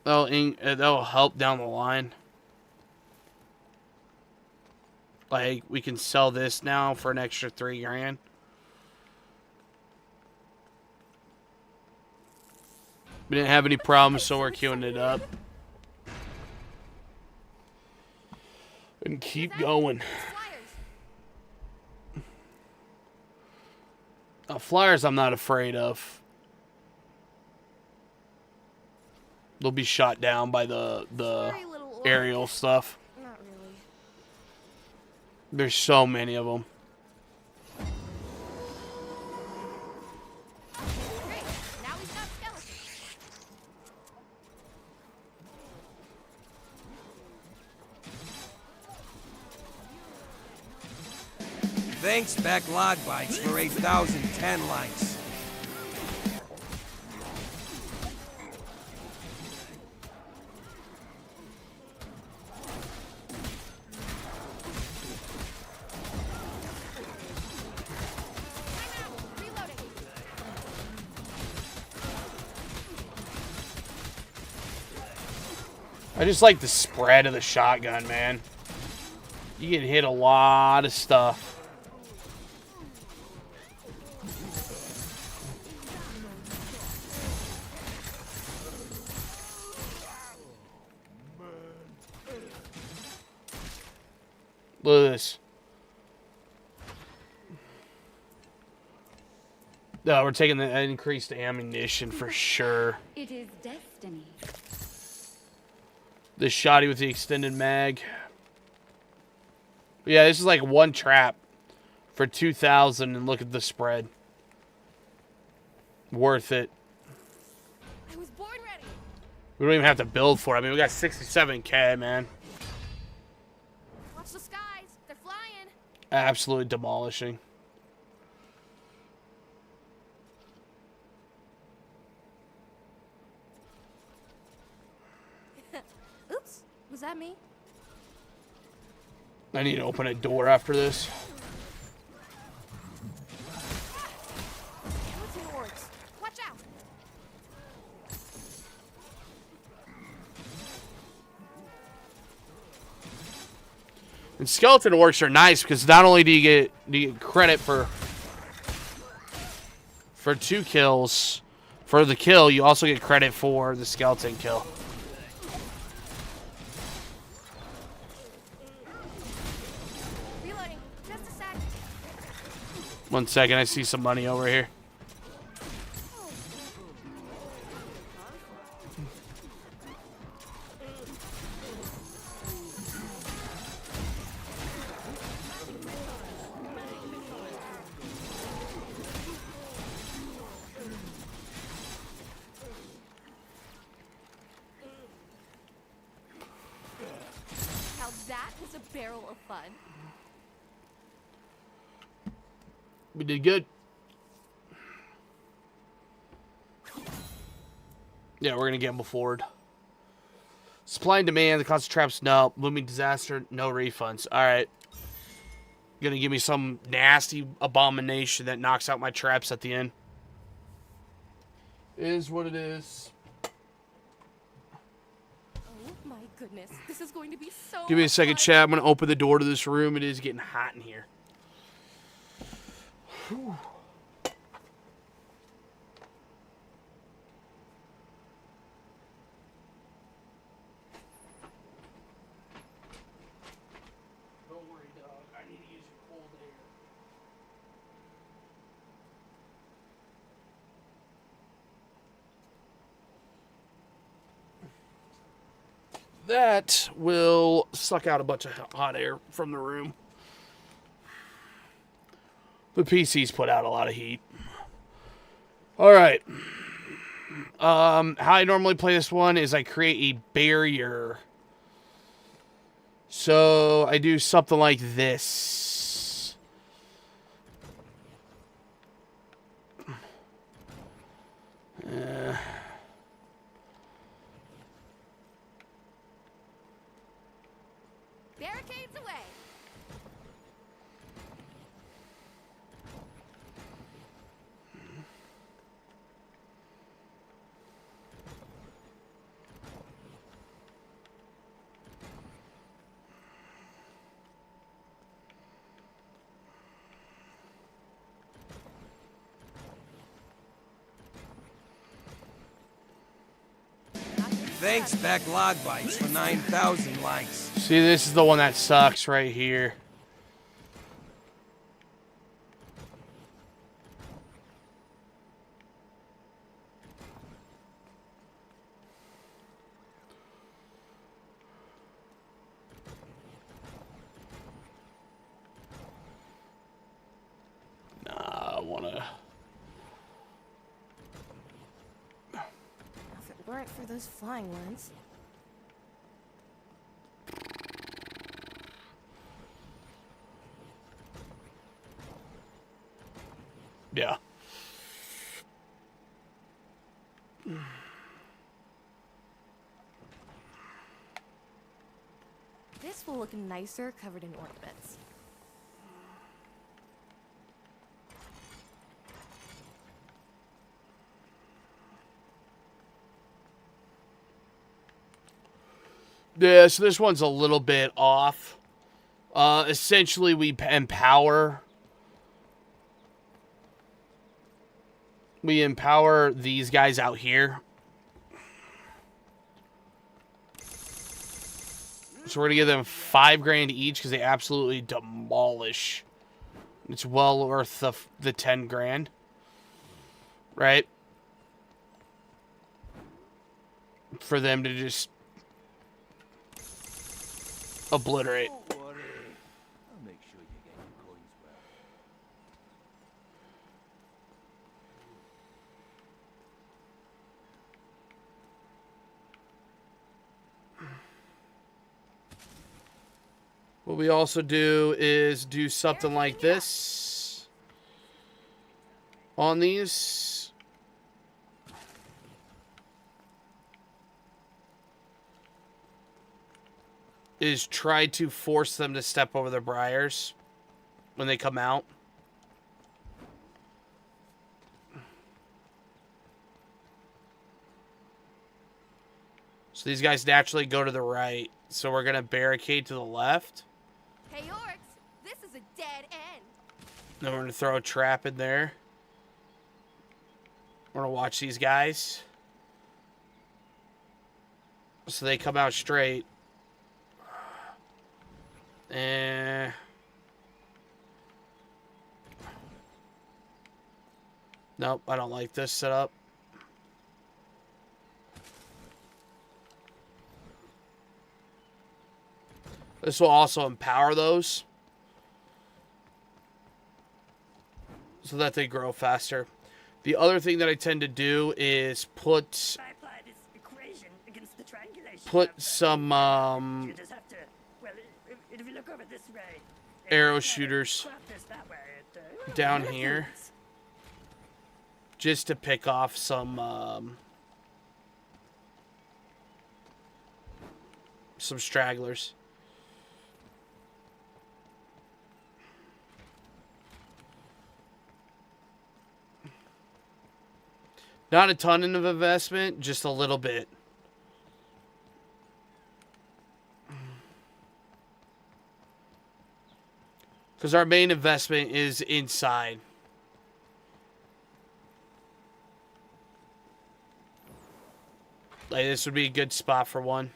so. That'll help down the line. Like, we can sell this now for an extra $3 grand. We didn't have any problems, so we're queuing it up. And keep going. Flyers I'm not afraid of. They'll be shot down by the Sorry, little orc. aerial stuff. Not really. There's so many of them. Great. Now we've got skeletons. Thanks, BacklogBytes, for 8,010 likes. Reloading. I just like the spread of the shotgun, man. You can hit a lot of stuff. Look at this. No, we're taking the increased ammunition for sure. It is destiny. The shotty with the extended mag. Yeah, this is like one trap for 2,000, and look at the spread. Worth it. I was born ready. We don't even have to build for it. I mean, we got 67K, man. Watch the skies. They're flying. Absolutely demolishing. Oops. Was that me? I need to open a door after this. Skeleton orcs. Watch out. And skeleton orcs are nice because not only do you get credit for 2 kills for the kill, you also get credit for the skeleton kill. Reloading. Just a sec. 1 second, I see some money over here. Now that was a barrel of fun. We did good. Yeah, we're gonna gamble forward. Supply and demand, the cost of traps, no. Looming disaster, no refunds. Alright. Gonna give me some nasty abomination that knocks out my traps at the end. Is what it is. Oh my goodness. This is going to be so Give me a much second, fun. chat. I'm gonna open the door to this room. It is getting hot in here. Whew. Don't worry, dog. I need to use your cold air. That will suck out a bunch of hot air from the room. The PC's put out a lot of heat. Alright. How I normally play this one is I create a barrier. So I do something like this. Barricades away. Not here to Thanks, BacklogBytes, for 9,000 likes. See, this is the one that sucks right here. Nah, I wanna... If it weren't for those flying ones. Yeah. This will look nicer covered in orc bits. Yeah, so this one's a little bit off. Essentially, we empower these guys out here. So we're gonna give them $5 grand each because they absolutely demolish. It's well worth the 10 grand, right? For them to just obliterate. Don't worry. I'll make sure you get your coins well. What we also do is do something like this on these. Is try to force them to step over the briars when they come out. So these guys naturally go to the right. So we're going to barricade to the left. Hey, orcs, this is a dead end. Then we're going to throw a trap in there. We're going to watch these guys. So they come out straight. Nope, I don't like this setup. This will also empower those so that they grow faster. The other thing that I tend to do is put some You just have to, well, if you look over this way, arrow shooters down here just to pick off some stragglers. Not a ton of investment, just a little bit. Because our main investment is inside. Like, this would be a good spot for one.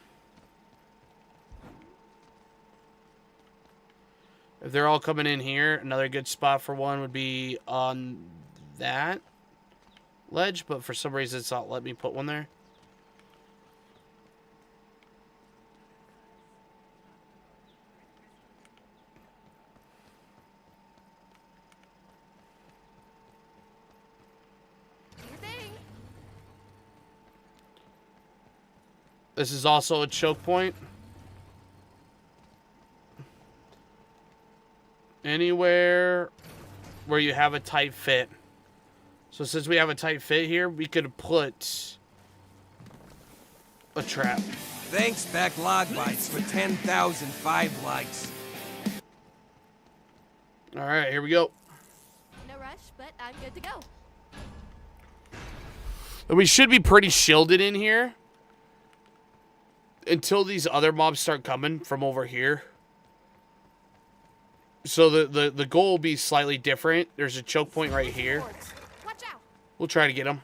If they're all coming in here, another good spot for one would be on that ledge, but for some reason it's not letting me put one there. This is also a choke point. Anywhere where you have a tight fit. So since we have a tight fit here, we could put a trap. Thanks, BacklogBytes, for 10,005 likes. All right, here we go. No rush, but I'm good to go. And we should be pretty shielded in here until these other mobs start coming from over here. So the goal will be slightly different. There's a choke point right here. Watch out. We'll try to get him.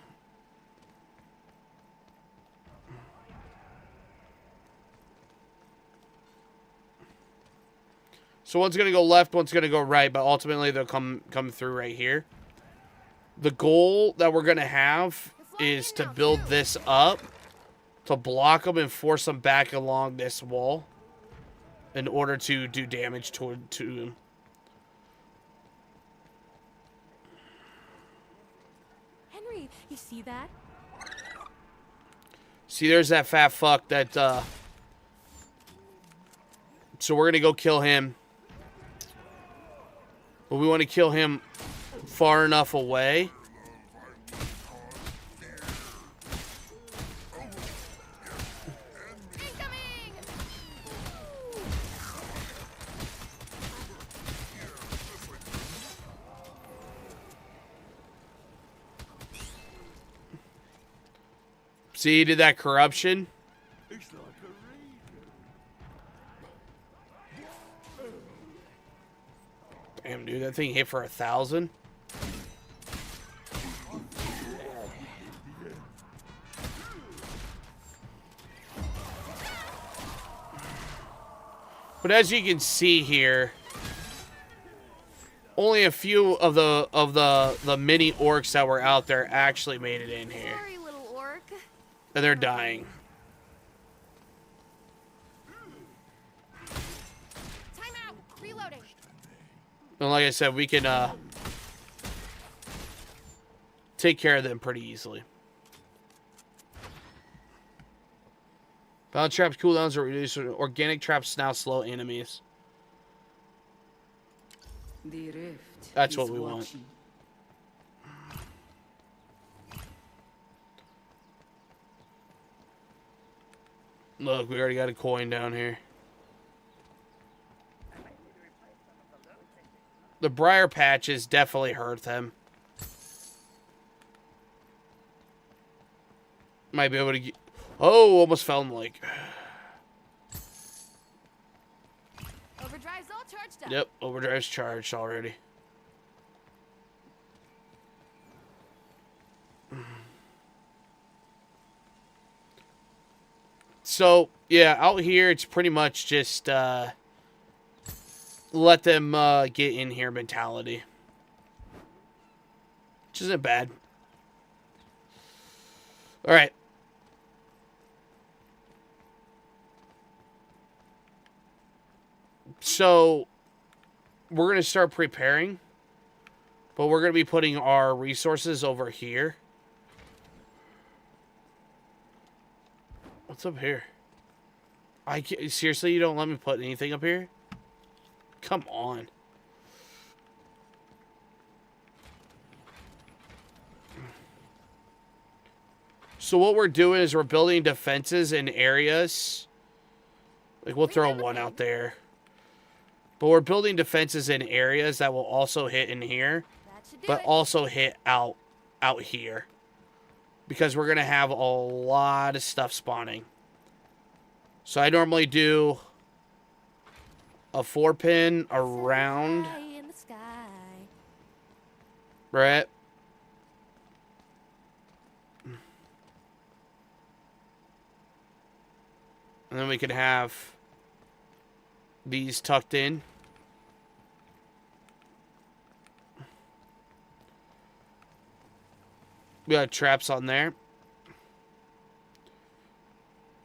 So one's going to go left, one's going to go right, but ultimately they'll come through right here. The goal that we're going to have is to build this up, to block them and force them back along this wall in order to do damage to them. Henry, you see that? See, there's that fat fuck that, so we're going to go kill him. But we want to kill him far enough away. Incoming! See, he did that corruption. Damn, dude, that thing hit for 1,000. But as you can see here, only a few of the mini orcs that were out there actually made it in here, Sorry, little orc. and they're dying. Time out. Reloading. And like I said, we can take care of them pretty easily. Balance traps cooldowns are reduced. Organic traps now slow enemies. The rift. That's is what we want. watching. Look, we already got a coin down here. The briar patches definitely hurt them. Might be able to get... Oh, almost fell in the lake. Overdrive's all charged up. Yep, overdrive's charged already. So, yeah, out here, it's pretty much just let them get in here mentality. Which isn't bad. All right. So, we're going to start preparing. But we're going to be putting our resources over here. What's up here? Seriously, you don't let me put anything up here? Come on. So what we're doing is we're building defenses in areas. Like, we'll throw one out there. But we're building defenses in areas that will also hit in here. But also hit out here. Because we're going to have a lot of stuff spawning. So I normally do a 4-pin around. In the sky. Right? And then we can have these tucked in. We got traps on there.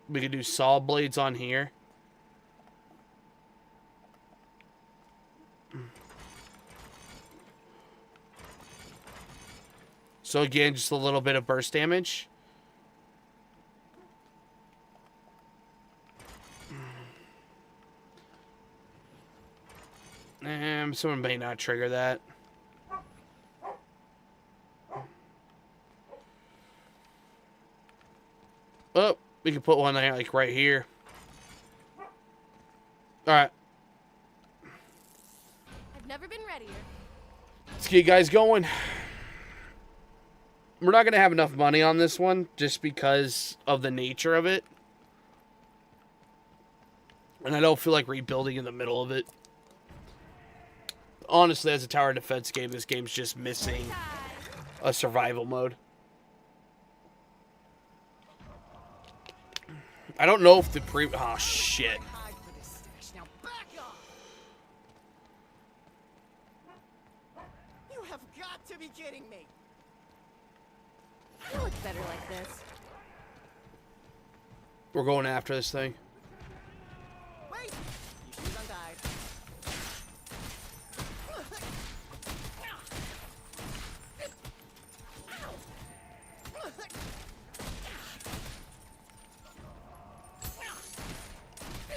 We can do saw blades on here. So again, just a little bit of burst damage. Someone may not trigger that. Oh, we can put one there, like right here. Alright. I've never been readier. Let's get you guys going. We're not going to have enough money on this one just because of the nature of it. And I don't feel like rebuilding in the middle of it. Honestly, as a tower defense game, this game's just missing a survival mode. I don't know if the oh, shit. kidding me? You look better like this. We're going after this thing. Wait! You shoes untied.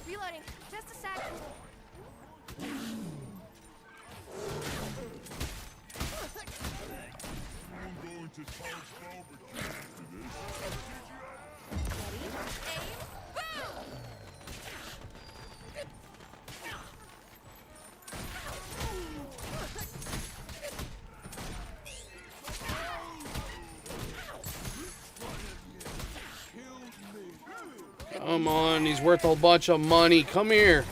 Reloading. Just a sec. Ready? Aim. Boom! Come on, he's worth a bunch of money. Come here.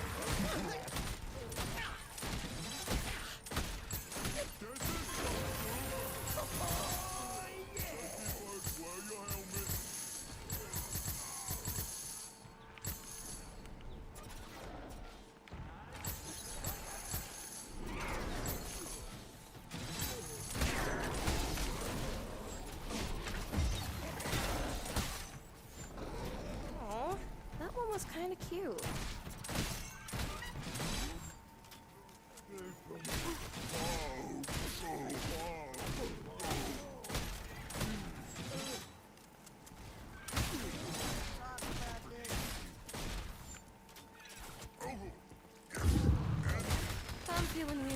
Aw, that one was kind of cute. I'm feeling weird.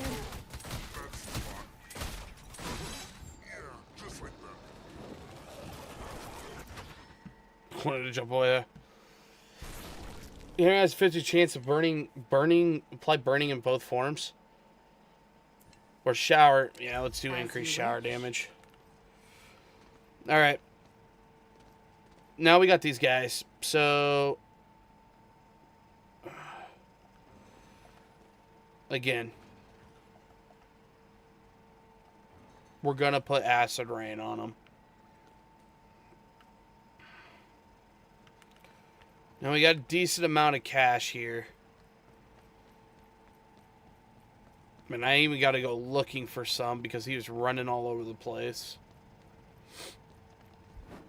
Wanted to jump away there. It has 50 chance of apply burning in both forms. Or shower. Yeah, let's do increased shower damage. Alright. Now we got these guys. So again, we're gonna put acid rain on them. Now we got a decent amount of cash here. And I even got to go looking for some because he was running all over the place.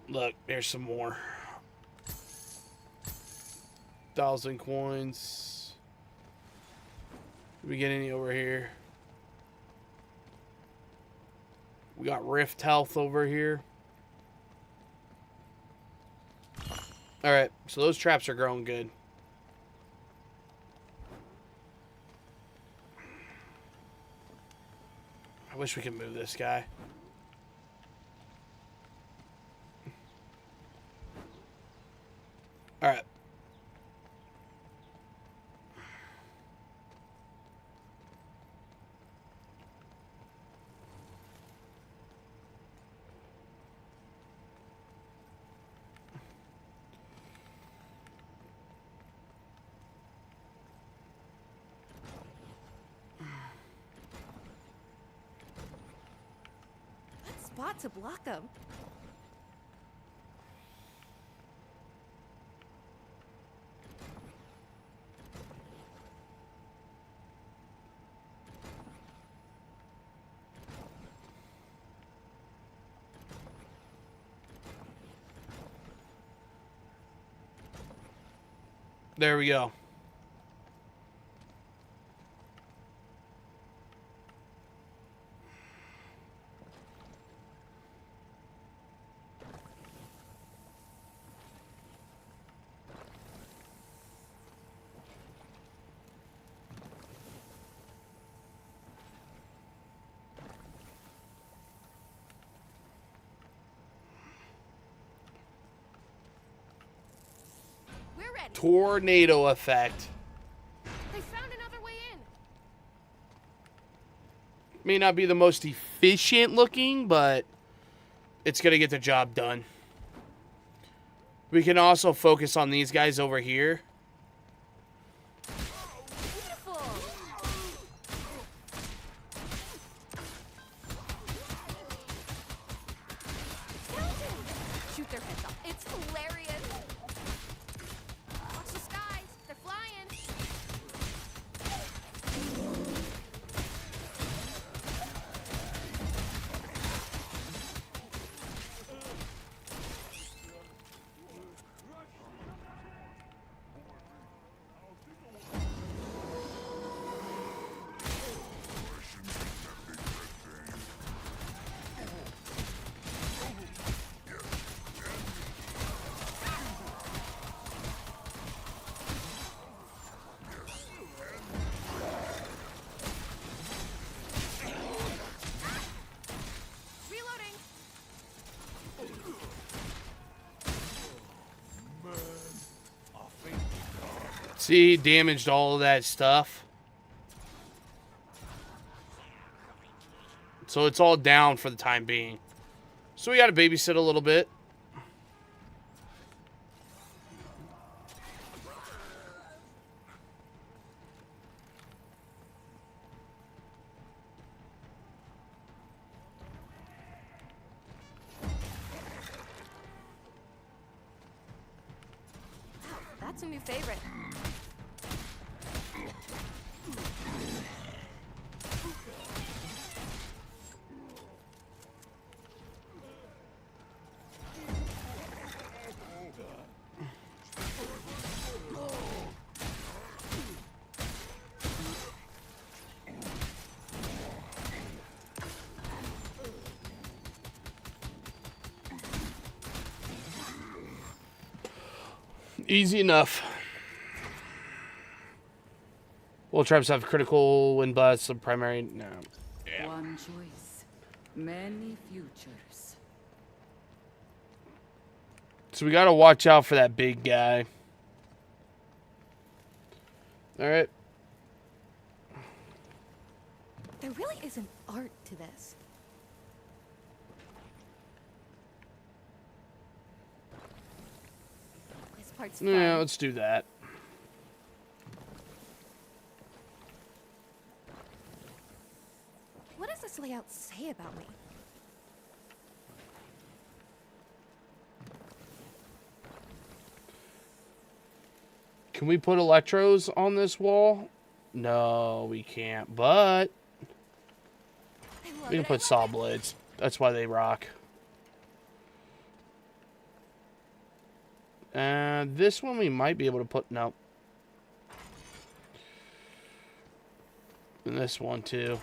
Look, there's some more. 1,000 coins. Did we get any over here? We got Rift Health over here. Alright, so those traps are growing good. I wish we could move this guy. Alright. Spot to block them. There we go. We're ready. Tornado effect. They found another way in. May not be the most efficient looking, but it's going to get the job done. We can also focus on these guys over here. Beautiful. Shoot their heads off. It's hilarious. Watch the skies. They're flying. See, damaged all of that stuff. So it's all down for the time being. So we got to babysit a little bit. That's a new favorite. Easy enough. Will traps have critical wind blasts, the primary? No. Yeah. One choice, many futures. So we got to watch out for that big guy. All right. There really is an art to this. This part's fun. Yeah, let's do that. What does this layout say about me? Can we put electros on this wall? No, we can't, but we can put saw blades. That's why they rock. This one we might be able to put, no. And this one too.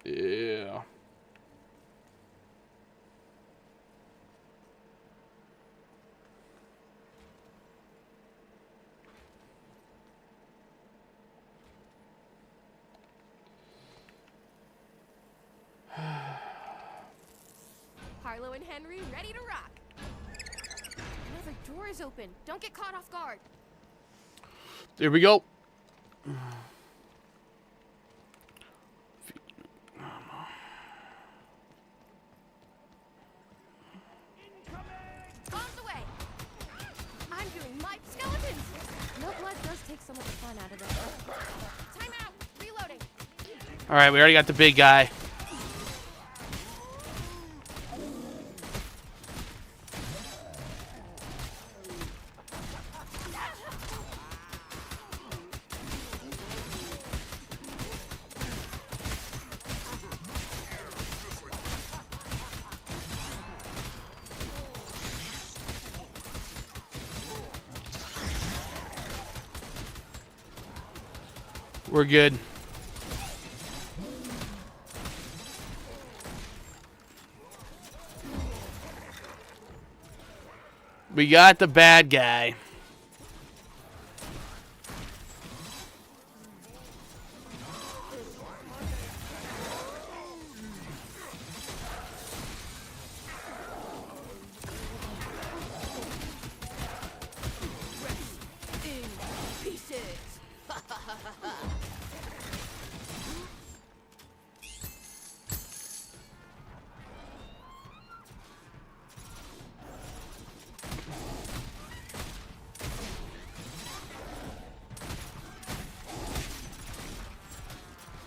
Yeah. Harlow and Henry ready to rock. Another door is open. Don't get caught off guard. There we go. Bombs away. I'm doing my skeletons. No blood does take some of the fun out of it. Time out. Reloading. All right, we already got the big guy. We're good. We got the bad guy.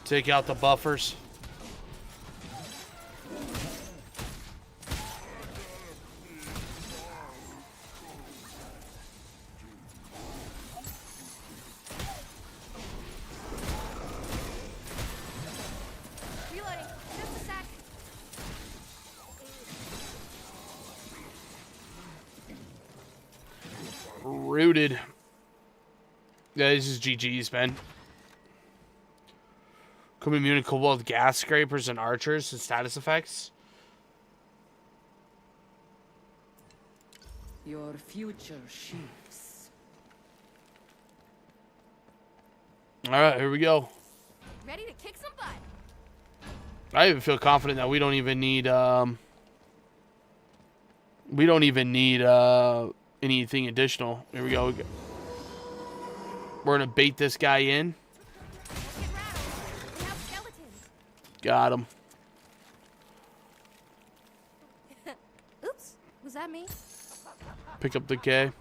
Take out the buffers. Reloading. Just a sec. Rooted. Yeah, this is GG's, man. Could be immune to cobalt gas scrapers and archers and status effects. Your future shifts. Alright, here we go. Ready to kick some butt. I even feel confident that we don't even need anything additional. Here we go. We're gonna bait this guy in. Let's get rattled. We have skeletons. Got him. Oops, was that me? Pick up the K.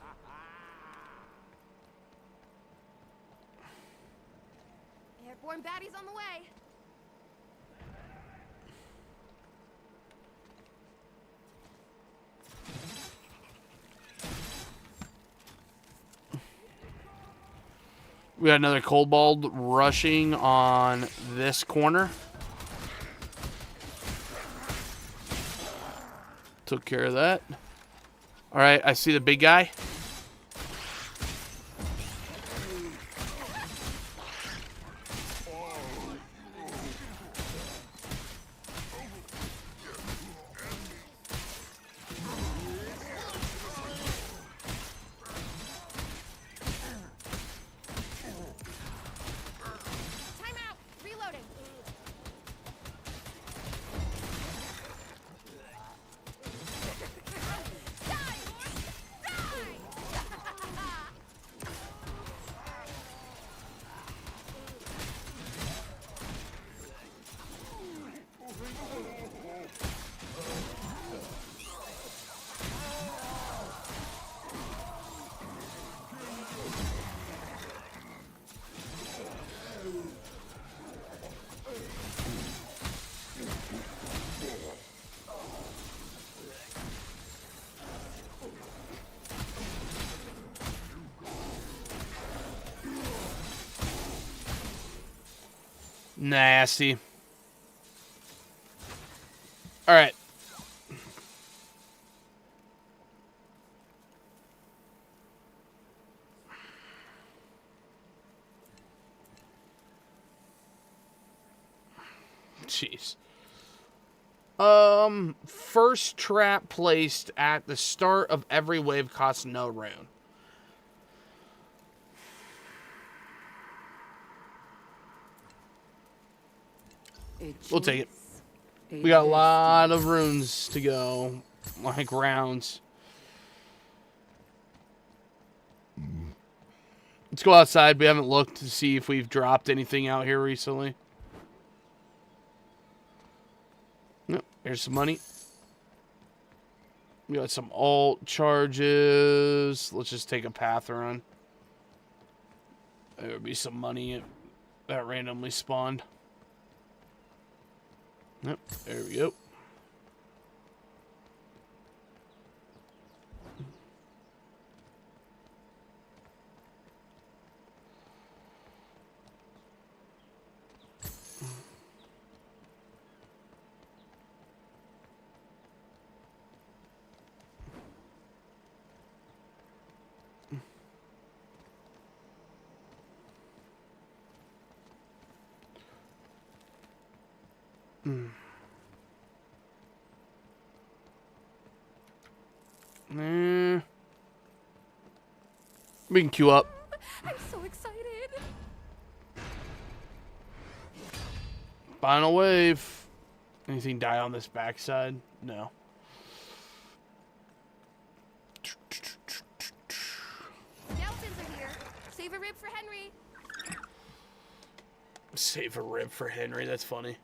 Airborne baddies on the way. We got another kobold rushing on this corner. Took care of that. All right, I see the big guy. Time out. Reloading. Nasty. All right. Jeez. First trap placed at the start of every wave costs no rune. We'll take it. We got a lot of runes to go, like rounds. Let's go outside. We haven't looked to see if we've dropped anything out here recently. Nope. Here's some money. We got some alt charges. Let's just take a path run. There would be some money that randomly spawned. Yep, there we go. We can queue up. I'm so excited. Final wave. Anything die on this backside? No. Skeletons are here. Save a rib for Henry. Save a rib for Henry. That's funny.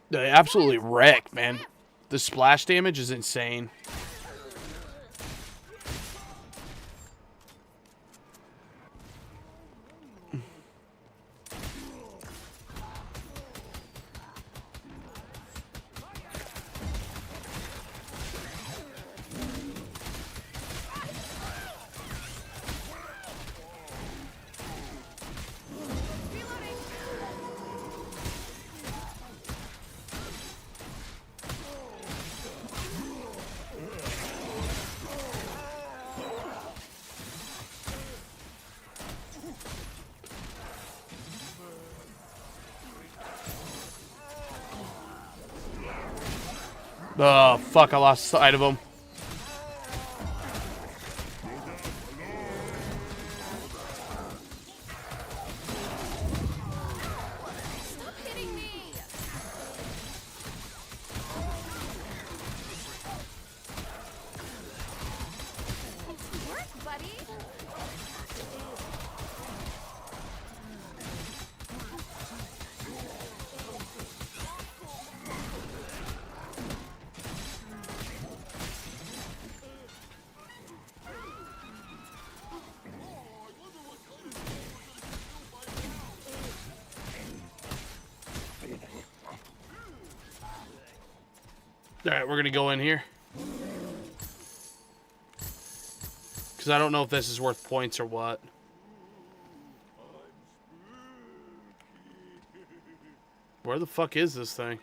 They absolutely wrecked, man. The splash damage is insane. Oh, fuck, I lost sight of him. Stop hitting me! Nice work, buddy! Alright, we're gonna go in here. Because I don't know if this is worth points or what. Where the fuck is this thing?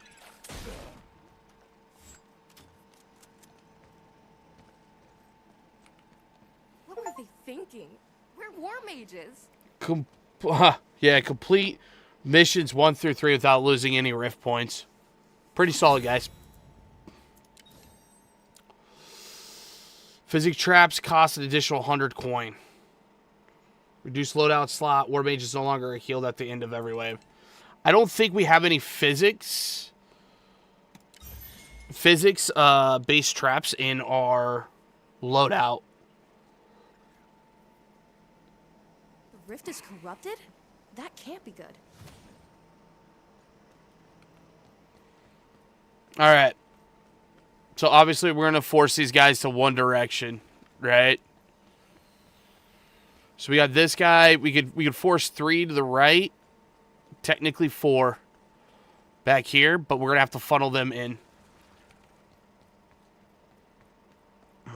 What were they thinking? We're war mages. Yeah, complete missions 1 through 3 without losing any rift points. Pretty solid, guys. Physic traps cost an additional 100 coin. Reduced loadout slot. War mage is no longer healed at the end of every wave. I don't think we have any physics based traps in our loadout. The rift is corrupted? That can't be good. Alright. So obviously we're going to force these guys to one direction, right? So we got this guy. We could force 3 to the right. Technically 4 back here, but we're going to have to funnel them in.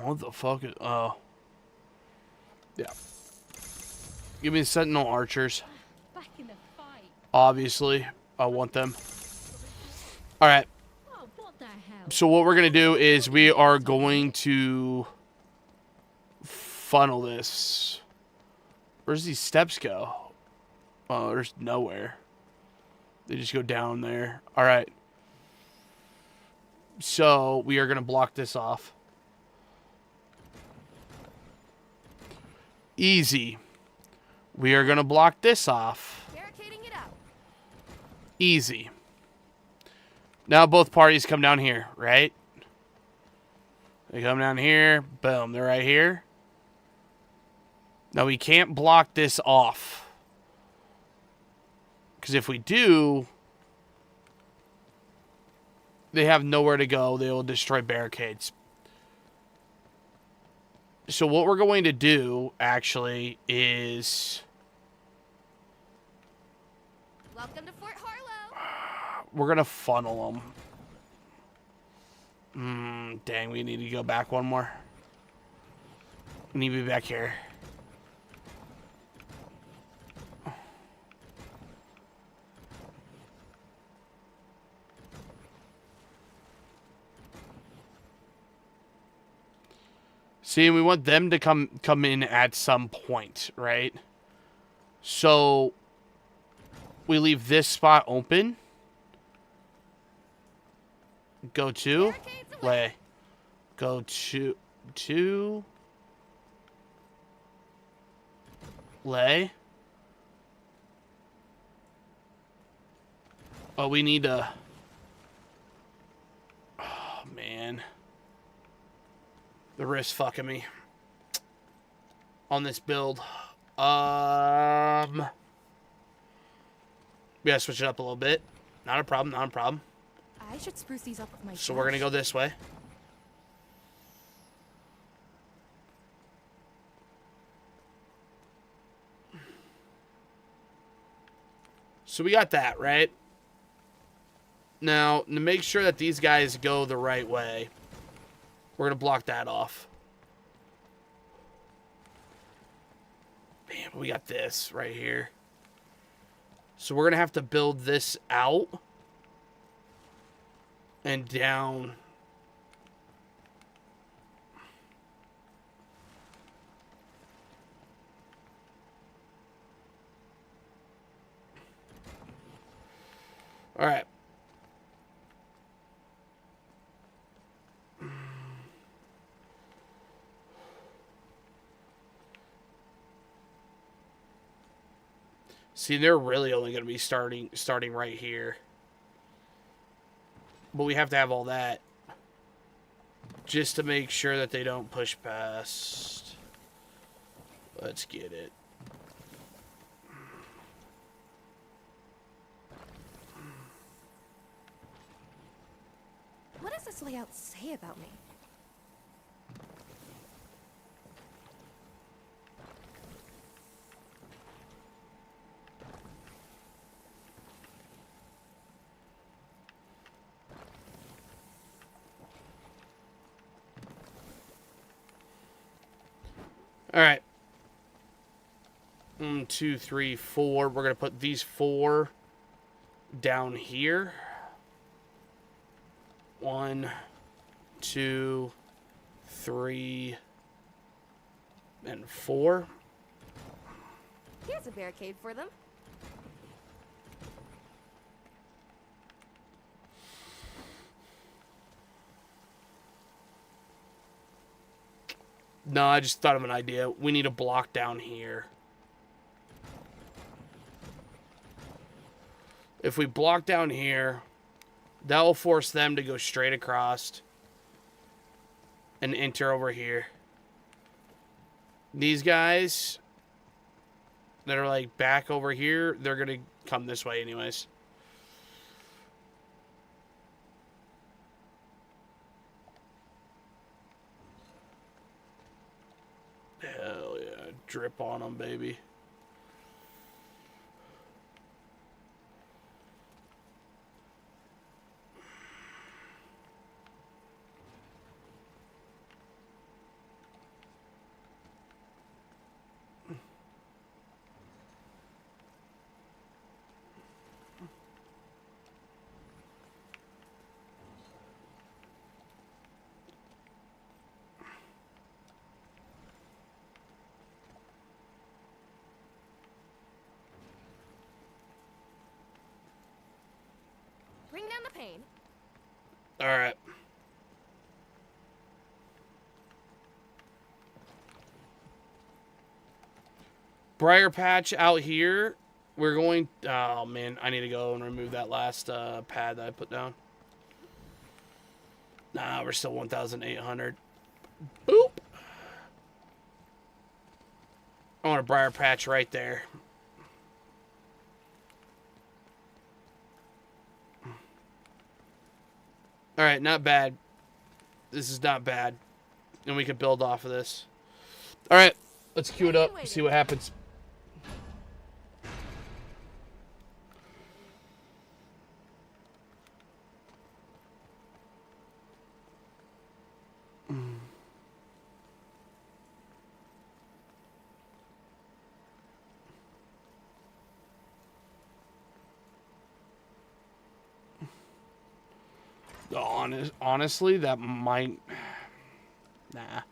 What the fuck is... Oh. Yeah. Give me the Sentinel Archers. Back in the fight. Obviously. I want them. Alright. Oh, what the hell? So what we're going to do is we are going to funnel this. Where's these steps go? Oh, there's nowhere. They just go down there. Alright. So we are going to block this off. Easy. We are going to block this off. Barricading it out. Easy. Now both parties come down here, right? They come down here. Boom. They're right here. Now we can't block this off. Because if we do, they have nowhere to go. They will destroy barricades. So what we're going to do, actually, is... Welcome to Fort Harlow. We're going to funnel them. Dang, we need to go back one more. We need to be back here. See, we want them to come in at some point, right? So we leave this spot open. Go to lay. Go to lay. Oh, we need to... Oh, man. The wrist fucking me on this build. We gotta switch it up a little bit. Not a problem, not a problem. I should spruce these up with my So we're gonna go this way. So we got that, right? Now, to make sure that these guys go the right way, we're going to block that off. Man, we got this right here. So we're going to have to build this out and down. All right. See, they're really only going to be starting right here. But we have to have all that just to make sure that they don't push past. Let's get it. What does this layout say about me? All right. 1, 2, 3, 4. We're going to put these 4 down here. 1, 2, 3, and 4. Here's a barricade for them. No, I just thought of an idea. We need a block down here. If we block down here, that will force them to go straight across and enter over here. These guys that are like back over here, they're going to come this way anyways. Hell yeah. Drip on them, baby. Bring down the pain. All right. Briar patch out here. We're going... Oh, man. I need to go and remove that last pad that I put down. Nah, we're still 1,800. Boop. I want a briar patch right there. All right, not bad. This is not bad. And we can build off of this. All right, let's queue it up, see what happens. Honestly, that might... Nah.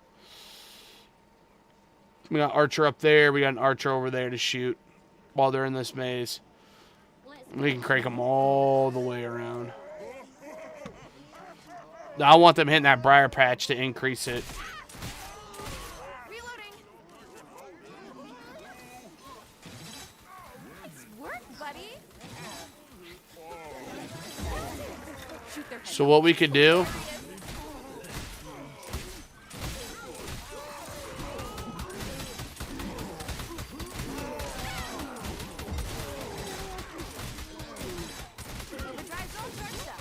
We got Archer up there. We got an Archer over there to shoot while they're in this maze. We can crank them all the way around. I want them hitting that briar patch to increase it. Reloading. Nice work, buddy. Shoot their heads So what we could do... Overdrive zone charged up.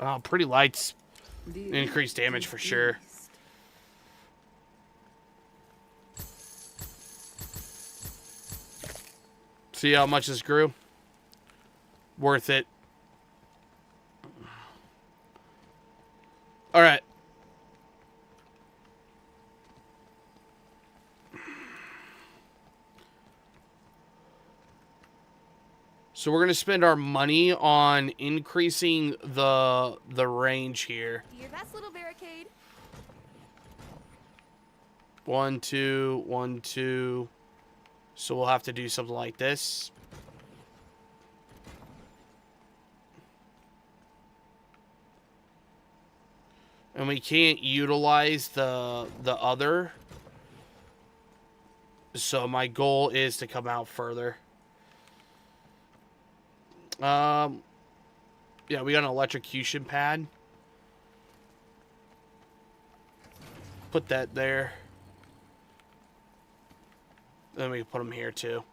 Oh, pretty lights. Increased damage for sure. See how much this grew? Worth it. All right. So we're going to spend our money on increasing the range here. Do your best, little barricade. 1, 2, 1, 2. So we'll have to do something like this. And we can't utilize the other. So my goal is to come out further. Yeah, we got an electrocution pad. Put that there. Then we can put them here too.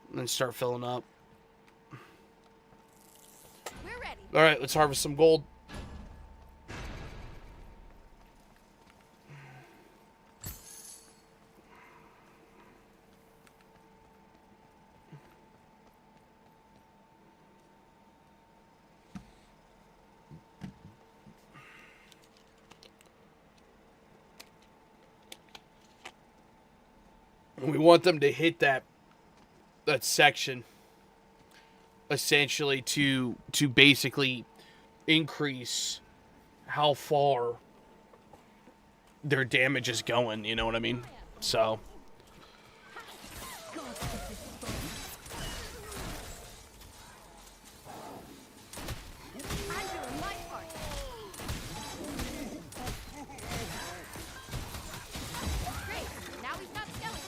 And then start filling up. We're ready. All right, let's harvest some gold. We want them to hit that section essentially to basically increase how far their damage is going, you know what I mean? So I'm doing my part. Great. Now we've got skeletons.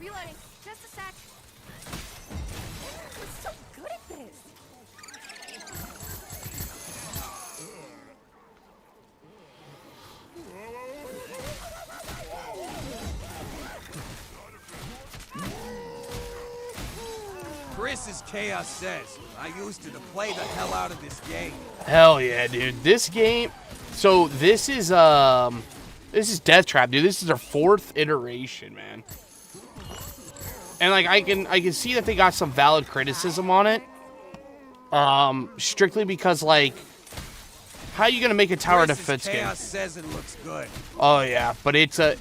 Reloading. Just a sec. We're so good at this. Chris's Chaos says, I used to play the hell out of this game. hell yeah, dude. This game, so this is Deathtrap, dude. This is their 4th iteration, man. And like I can see that they got some valid criticism on it. Strictly because like, how are you gonna make a tower defense game? Chaos says it looks good. Oh yeah, but it's a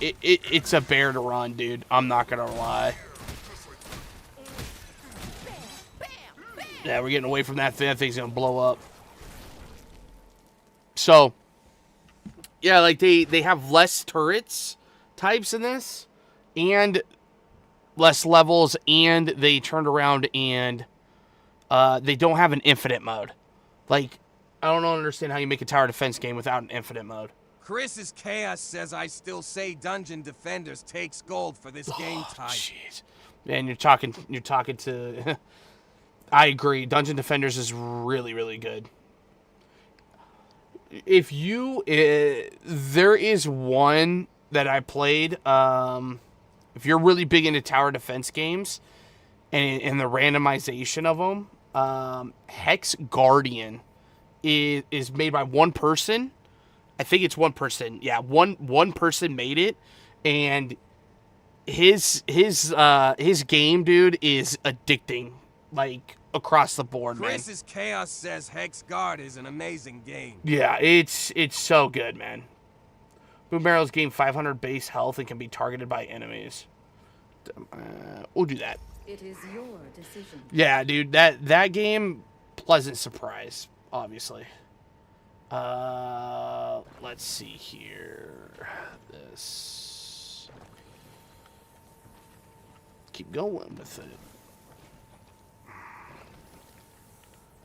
bear to run, dude. I'm not gonna lie. Yeah, we're getting away from that thing. That thing's gonna blow up. So, yeah, like they have less turrets types in this, and less levels, and they turned around and they don't have an infinite mode. Like, I don't understand how you make a tower defense game without an infinite mode. Chris's Chaos says I still say Dungeon Defenders takes gold for this game type. Jeez, man, you're talking to. I agree. Dungeon Defenders is really, really good. If you, there is one that I played. If you're really big into tower defense games, and the randomization of them, Hex Guardian is made by one person. I think it's one person. Yeah, one person made it, and his game, dude, is addicting. Like, across the board, man. Chris's Chaos says Hex Guard is an amazing game. Yeah, it's so good, man. Boom barrels gain 500 base health and can be targeted by enemies. We'll do that. It is your decision. Yeah, dude, that game, pleasant surprise, obviously. Let's see here. This. Keep going with it.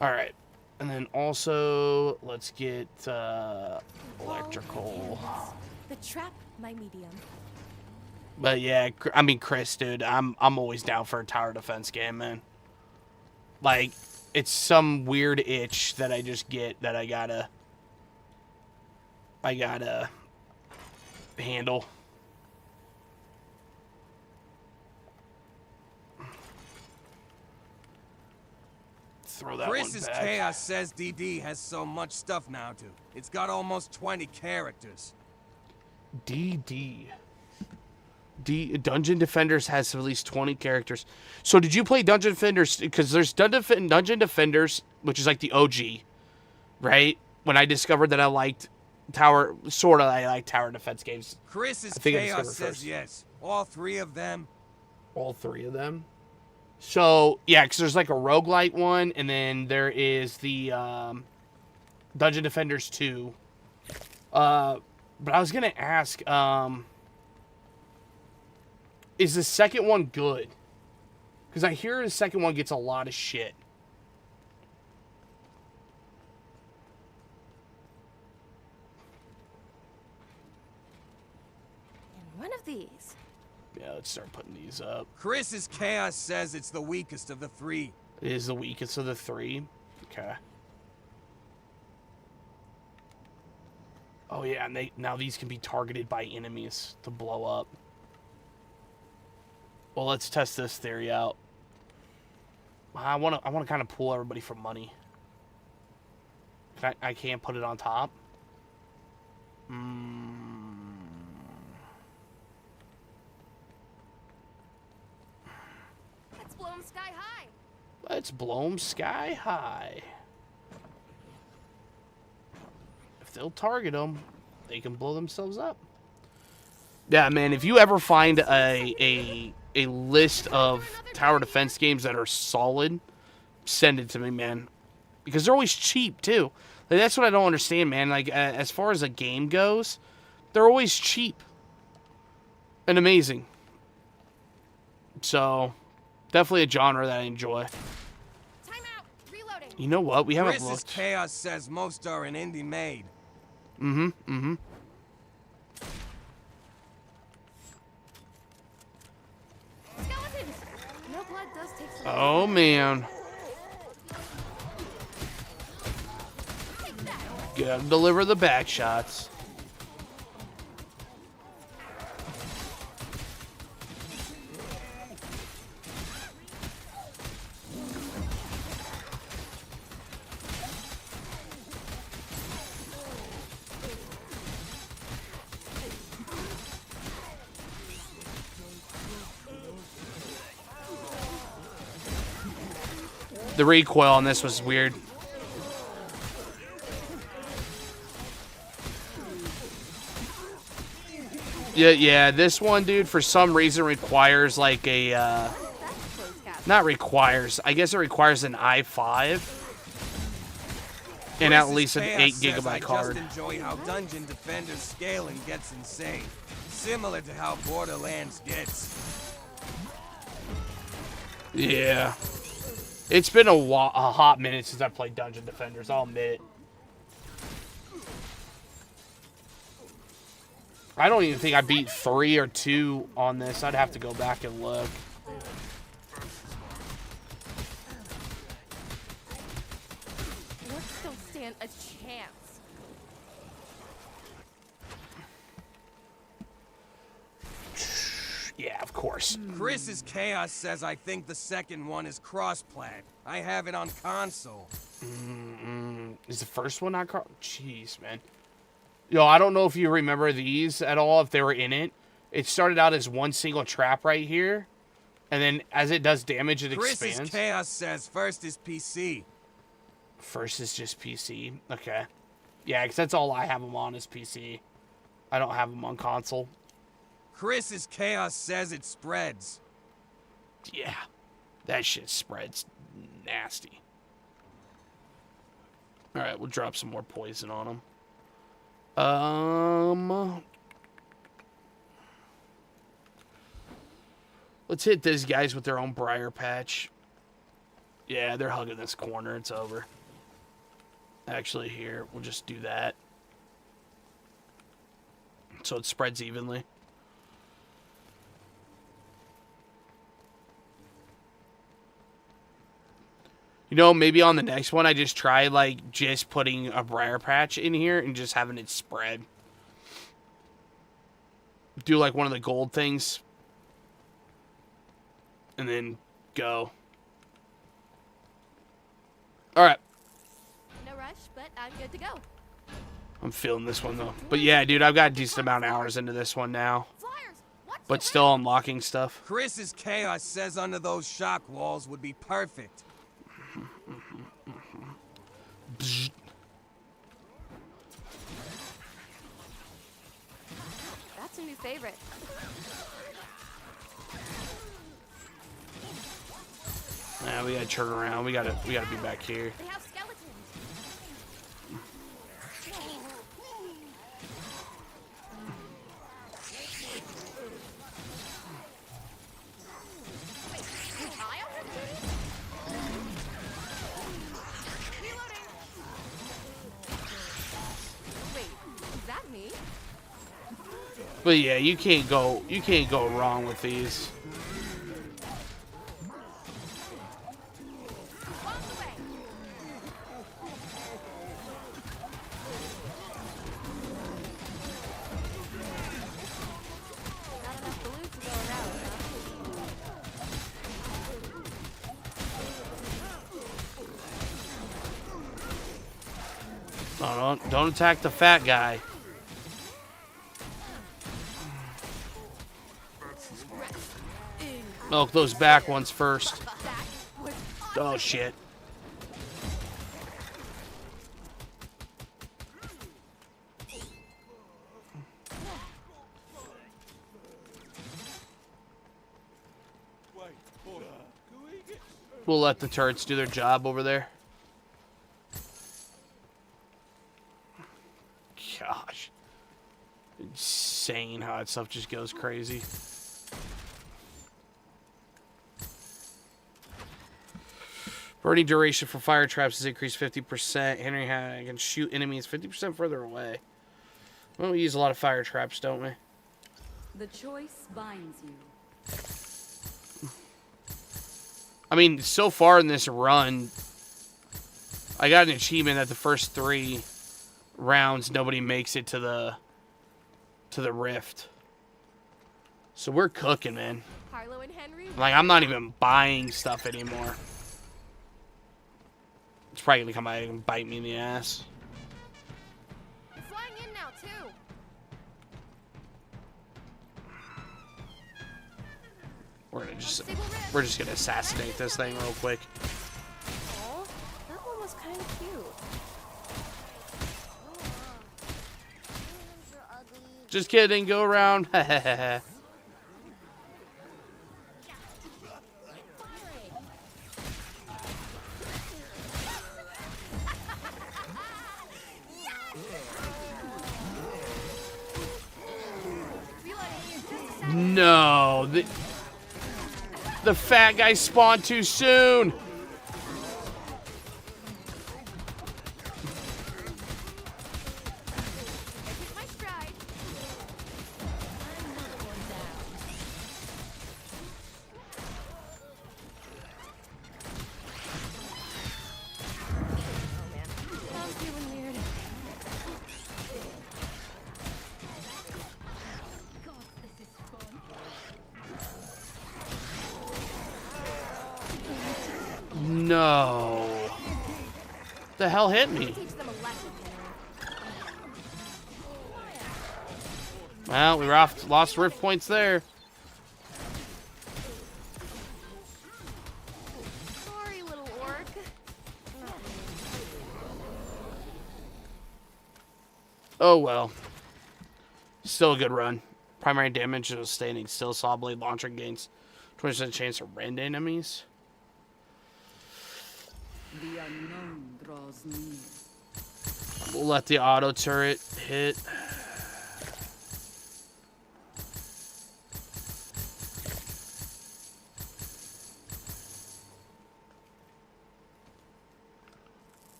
All right, and then also let's get electrical. The trap, my medium. But yeah, I mean, Chris, dude, I'm always down for a tower defense game, man. Like, it's some weird itch that I just get that I gotta handle. Throw that Chris's one back. Chaos says DD has so much stuff now, too. It's got almost 20 characters. Dungeon Defenders has at least 20 characters. So did you play Dungeon Defenders? Because there's Dungeon Defenders, which is like the OG, right? When I discovered that I liked tower defense games. Chris's I think I Chaos discovered says first. yes. All three of them. All three of them? So, yeah, because there's like a roguelite one, and then there is the Dungeon Defenders 2. But I was going to ask, is the second one good? Because I hear the second one gets a lot of shit. And one of these. Yeah, let's start putting these up. Chris's Chaos says it's the weakest of the three. It is the weakest of the three. Okay. Oh yeah, and now these can be targeted by enemies to blow up. Well, let's test this theory out. I want to kind of pull everybody for money. I can't put it on top. Let's blow 'em sky high. Let's blow them sky high. If they'll target them, they can blow themselves up. Yeah, man, if you ever find a list of tower defense games that are solid, send it to me, man. Because they're always cheap, too. Like, that's what I don't understand, man. Like, as far as a game goes, they're always cheap. And amazing. So, definitely a genre that I enjoy. Time out. Reloading. You know what? We haven't Chris's looked. Chaos says most are an indie made. Skeletons. No blood does take some. Oh, man. Take that. Gotta deliver the back shots. The recoil on this was weird. Yeah, this one, dude, for some reason requires like a, That's a close cap. not requires, I guess it requires an i5 and at Chris's least an Chaos 8 says, gigabyte card. I just enjoy how Dungeon Defender's scaling gets insane. Similar to how Borderlands gets. Yeah. It's been a hot minute since I played Dungeon Defenders, I'll admit it. I don't even think I beat 3 or 2 on this. I'd have to go back and look. Orcs don't stand a chance. Yeah, of course. Chris's Chaos says I think the second one is cross-plat. I have it on console. Is the first one not Jeez, man. Yo, I don't know if you remember these at all, if they were in it. It started out as one single trap right here. And then as it does damage, it Chris's expands. Chaos says first is PC. First is just PC. Okay. Yeah, because that's all I have them on is PC. I don't have them on console. Chris's Chaos says it spreads. Yeah. That shit spreads nasty. Alright, we'll drop some more poison on them. Let's hit these guys with their own briar patch. Yeah, they're hugging this corner. It's over. Actually, here, we'll just do that. So it spreads evenly. know, maybe on the next one I just try like just putting a briar patch in here and just having it spread. Do like one of the gold things. And then go. Alright. No rush, but I'm good to go. I'm feeling this one though. But yeah, dude, I've got a decent amount of hours into this one now. But still unlocking stuff. Chris's chaos says under those shock walls would be perfect. That's a new favorite. Yeah, we gotta turn around. We gotta be back here. They have skeletons. Wait, is I on this duty? Reloading. Wait, is that me? But yeah, you can't go wrong with these. No, don't attack the fat guy. Milk those back ones first. Oh shit. We'll let the turrets do their job over there. Gosh. Insane how that stuff just goes crazy. Burning duration for fire traps is increased 50%. Henry can shoot enemies 50% further away. Well, we use a lot of fire traps, don't we? The choice binds you. I mean, so far in this run, I got an achievement that the first 3 rounds nobody makes it to the rift. So we're cooking, man. Harlow and Henry. Like, I'm not even buying stuff anymore. It's probably gonna come out and bite me in the ass. You're flying in now too. We're just gonna assassinate this thing real quick. Oh, that one was kind of cute. Just kidding, go around. No, the fat guy spawned too soon. My stride. Oh man, I'm feeling weird. No. The hell hit me? Teach them a lesson, Henry. Well, we lost rift points there. Sorry, little orc. Oh well. Still a good run. Primary damage is standing still. Saw blade launcher gains 20% chance to rend enemies. The unknown draws near. We'll let the auto turret hit.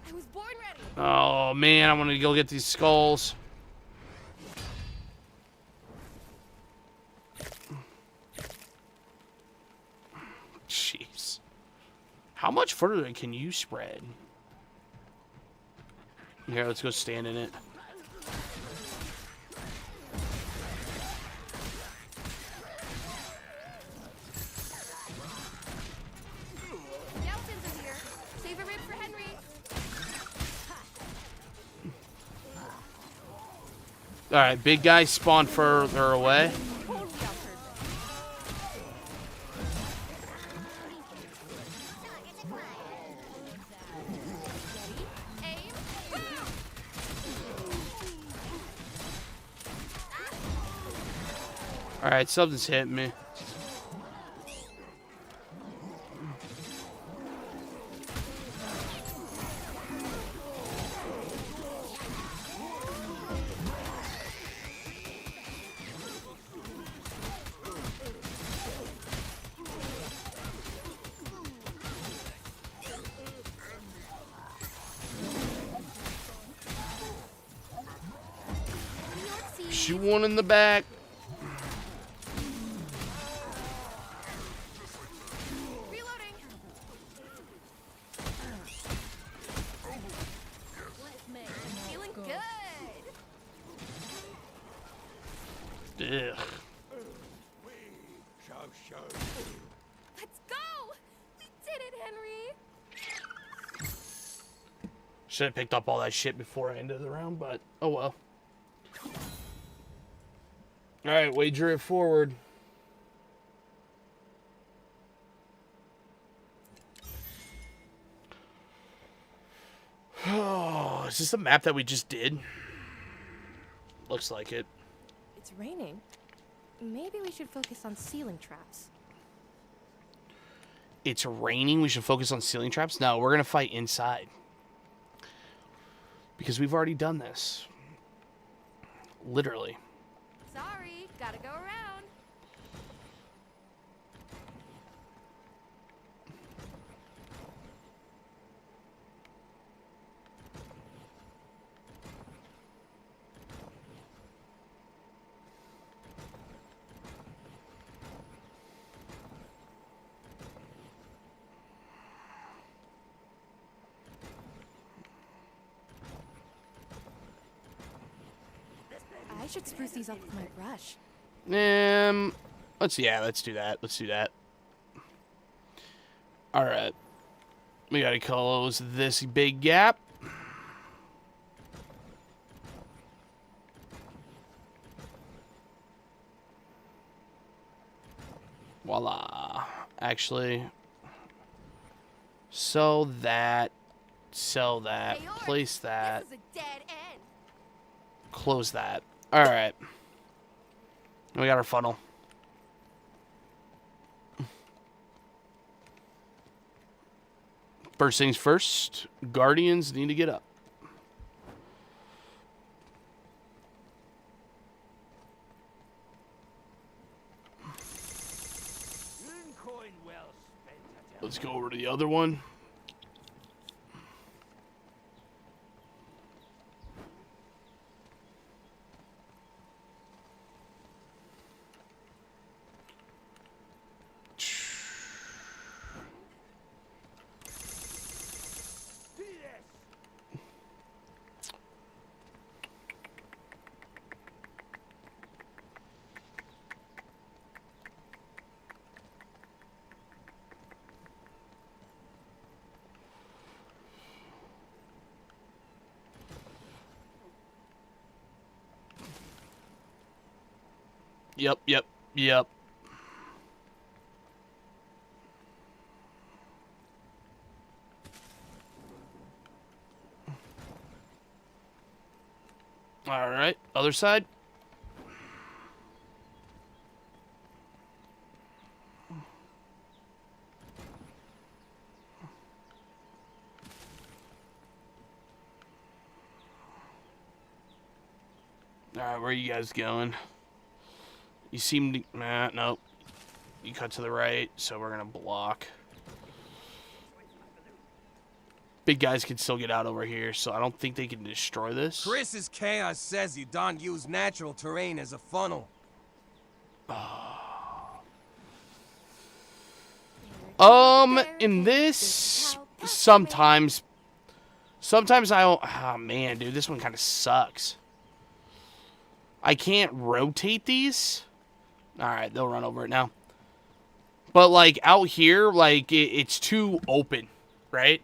I was born ready. Oh man, I want to go get these skulls. Jeez. How much further can you spread? Here, let's go stand in it. Skeletons are here. Save a rib for Henry. Alright, big guy spawned further away. Totally on purpose. Ready? Aim. Boom! Alright, something's hitting me. Shoot one in the back. Reloading. Feeling good. Ugh. Let's go. We did it, Henry. Should have picked up all that shit before I ended the round, but oh well. Alright, wager it forward. Oh, is this the map that we just did? Looks like it. It's raining. Maybe we should focus on ceiling traps. It's raining. We should focus on ceiling traps. No, we're going to fight inside. Because we've already done this. Literally. Sorry, gotta go around. I should spruce these up with my brush. Let's do that. Let's do that. All right. We got to close this big gap. Voila. Actually, sell that, Hey, Orc, place that, This is a dead end. close that. All right. We got our funnel. First things first, Guardians need to get up. Let's go over to the other one. Yep. All right, other side. All right, where are you guys going? You seem to... Nah, nope. You cut to the right, so we're going to block. Big guys can still get out over here, so I don't think they can destroy this. Chris's chaos says you don't use natural terrain as a funnel. There In this, sometimes I don't, oh man, dude, this one kind of sucks. I can't rotate these. Alright, they'll run over it now. But, like, out here, like, it's too open, right?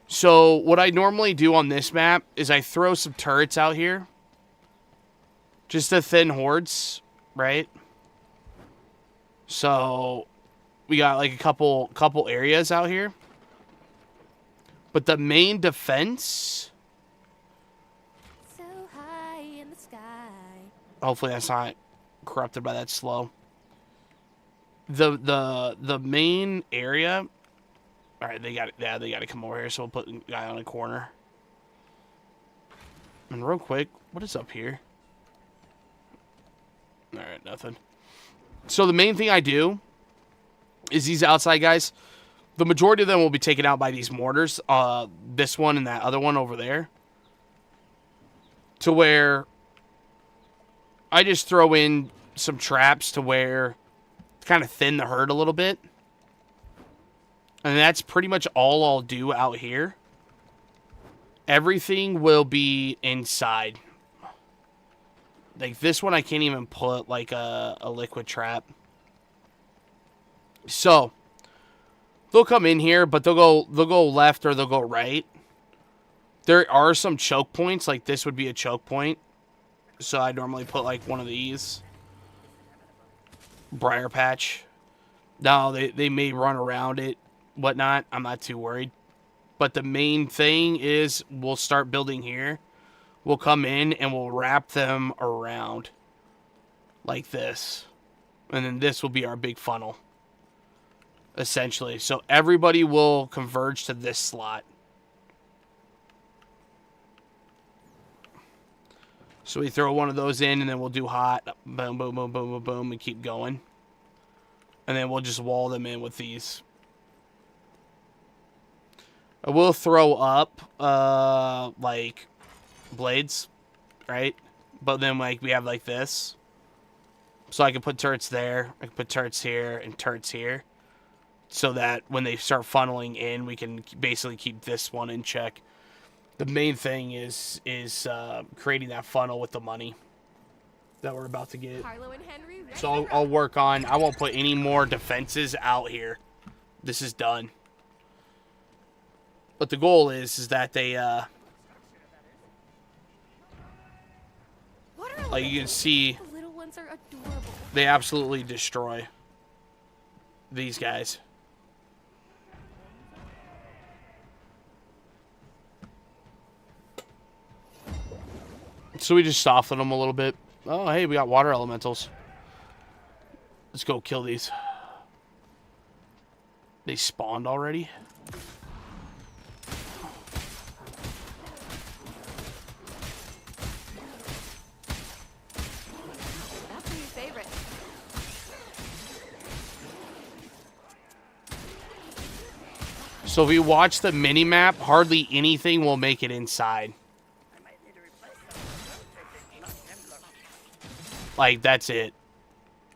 So, what I normally do on this map is I throw some turrets out here. Just to thin hordes, right? So, we got, like, a couple areas out here. But the main defense... So high in the sky. Hopefully that's not corrupted by that slow. The main area... Alright, they got to come over here, so we'll put the guy on a corner. And real quick, what is up here? Alright, nothing. So the main thing I do is these outside guys, the majority of them will be taken out by these mortars. This one and that other one over there. To where I just throw in some traps to where kind of thin the herd a little bit. And that's pretty much all I'll do out here. Everything will be inside. Like this one I can't even put like a liquid trap. So they'll come in here, but they'll go left or they'll go right. There are some choke points, like this would be a choke point. So I normally put like one of these. Briar patch. Now they may run around it, whatnot. I'm not too worried. But the main thing is we'll start building here. We'll come in and we'll wrap them around like this. And then this will be our big funnel. Essentially. So everybody will converge to this slot. So we throw one of those in and then we'll do hot. Boom, boom, boom, boom, boom, boom. And keep going. And then we'll just wall them in with these. I will throw up, like, blades, right? But then, like, we have, like, this. So I can put turrets there. I can put turrets here and turrets here. So that when they start funneling in, we can basically keep this one in check. The main thing is creating that funnel with the money that we're about to get. Carlo and Henry, So I'll work on... I won't put any more defenses out here. This is done. But the goal is that they... like you can see... The little ones are adorable. They absolutely destroy these guys. So we just soften them a little bit. Oh, hey, we got water elementals. Let's go kill these. They spawned already? That's your favorite. So if you watch the mini-map, hardly anything will make it inside. Like, that's it.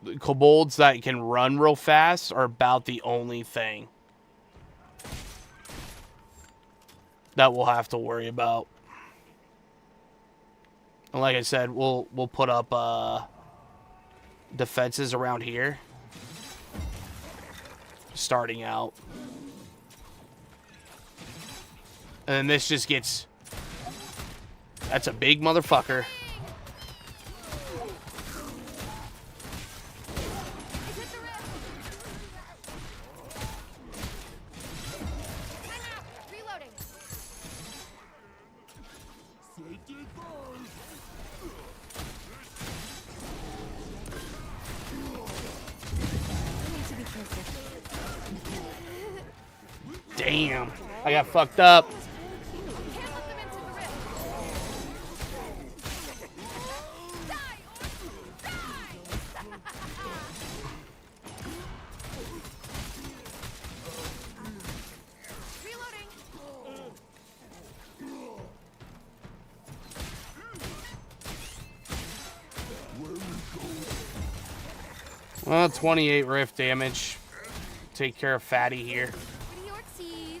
The kobolds that can run real fast are about the only thing that we'll have to worry about. And like I said, we'll put up defenses around here. Starting out. And then this just gets... That's a big motherfucker. Damn, I got fucked up. Well, 28 rift damage. take care of Fatty here. Pretty Orcsies.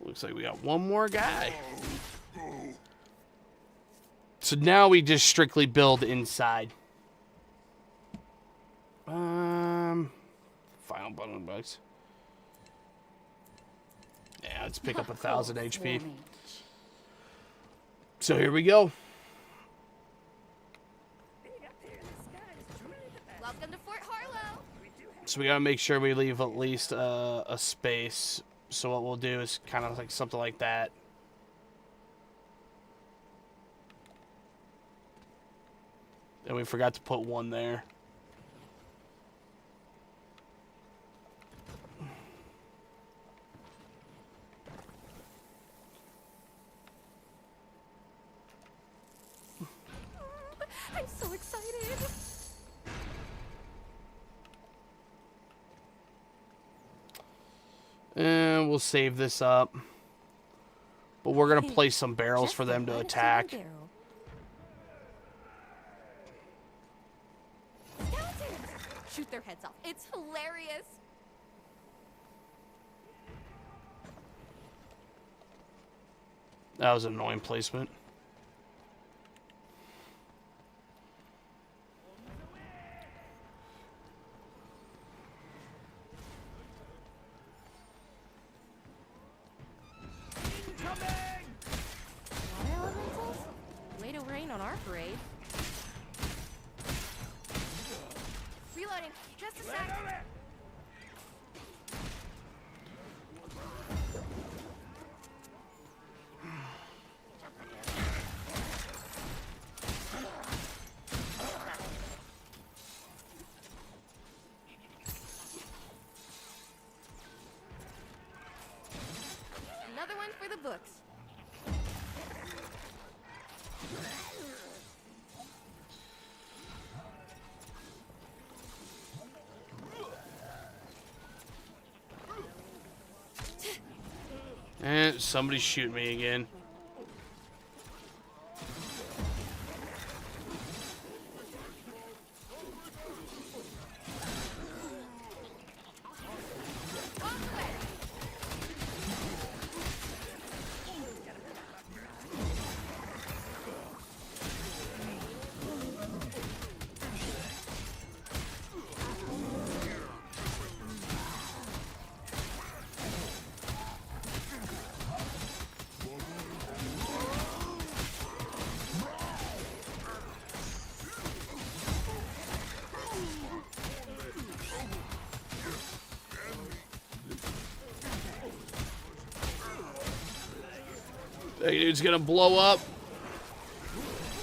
Looks like we got one more guy. So now we just strictly build inside. Final button bugs. Yeah, let's pick up 1,000 HP. So here we go. Welcome to Fort Harlow. So we gotta make sure we leave at least a space. So what we'll do is kind of like something like that. And we forgot to put one there. I'm so excited. And we'll save this up. But we're going to place some barrels for them to attack. Shoot their heads off. It's hilarious. That was an annoying placement. Water elementals? Way to rain on our parade. Reloading. Just a sec. Another one for the books. And somebody's shooting me again. That dude's gonna blow up.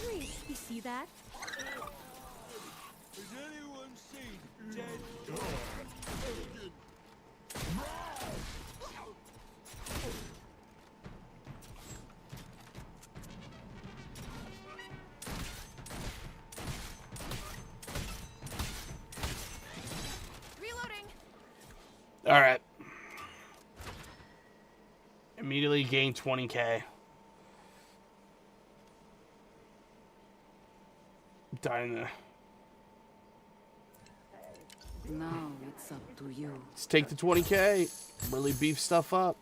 Henry, you see that? Has anyone seen dead dog? Reloading. All right. Immediately gain 20k. Dying there. Now it's up to you. Let's take the 20k. Really beef stuff up.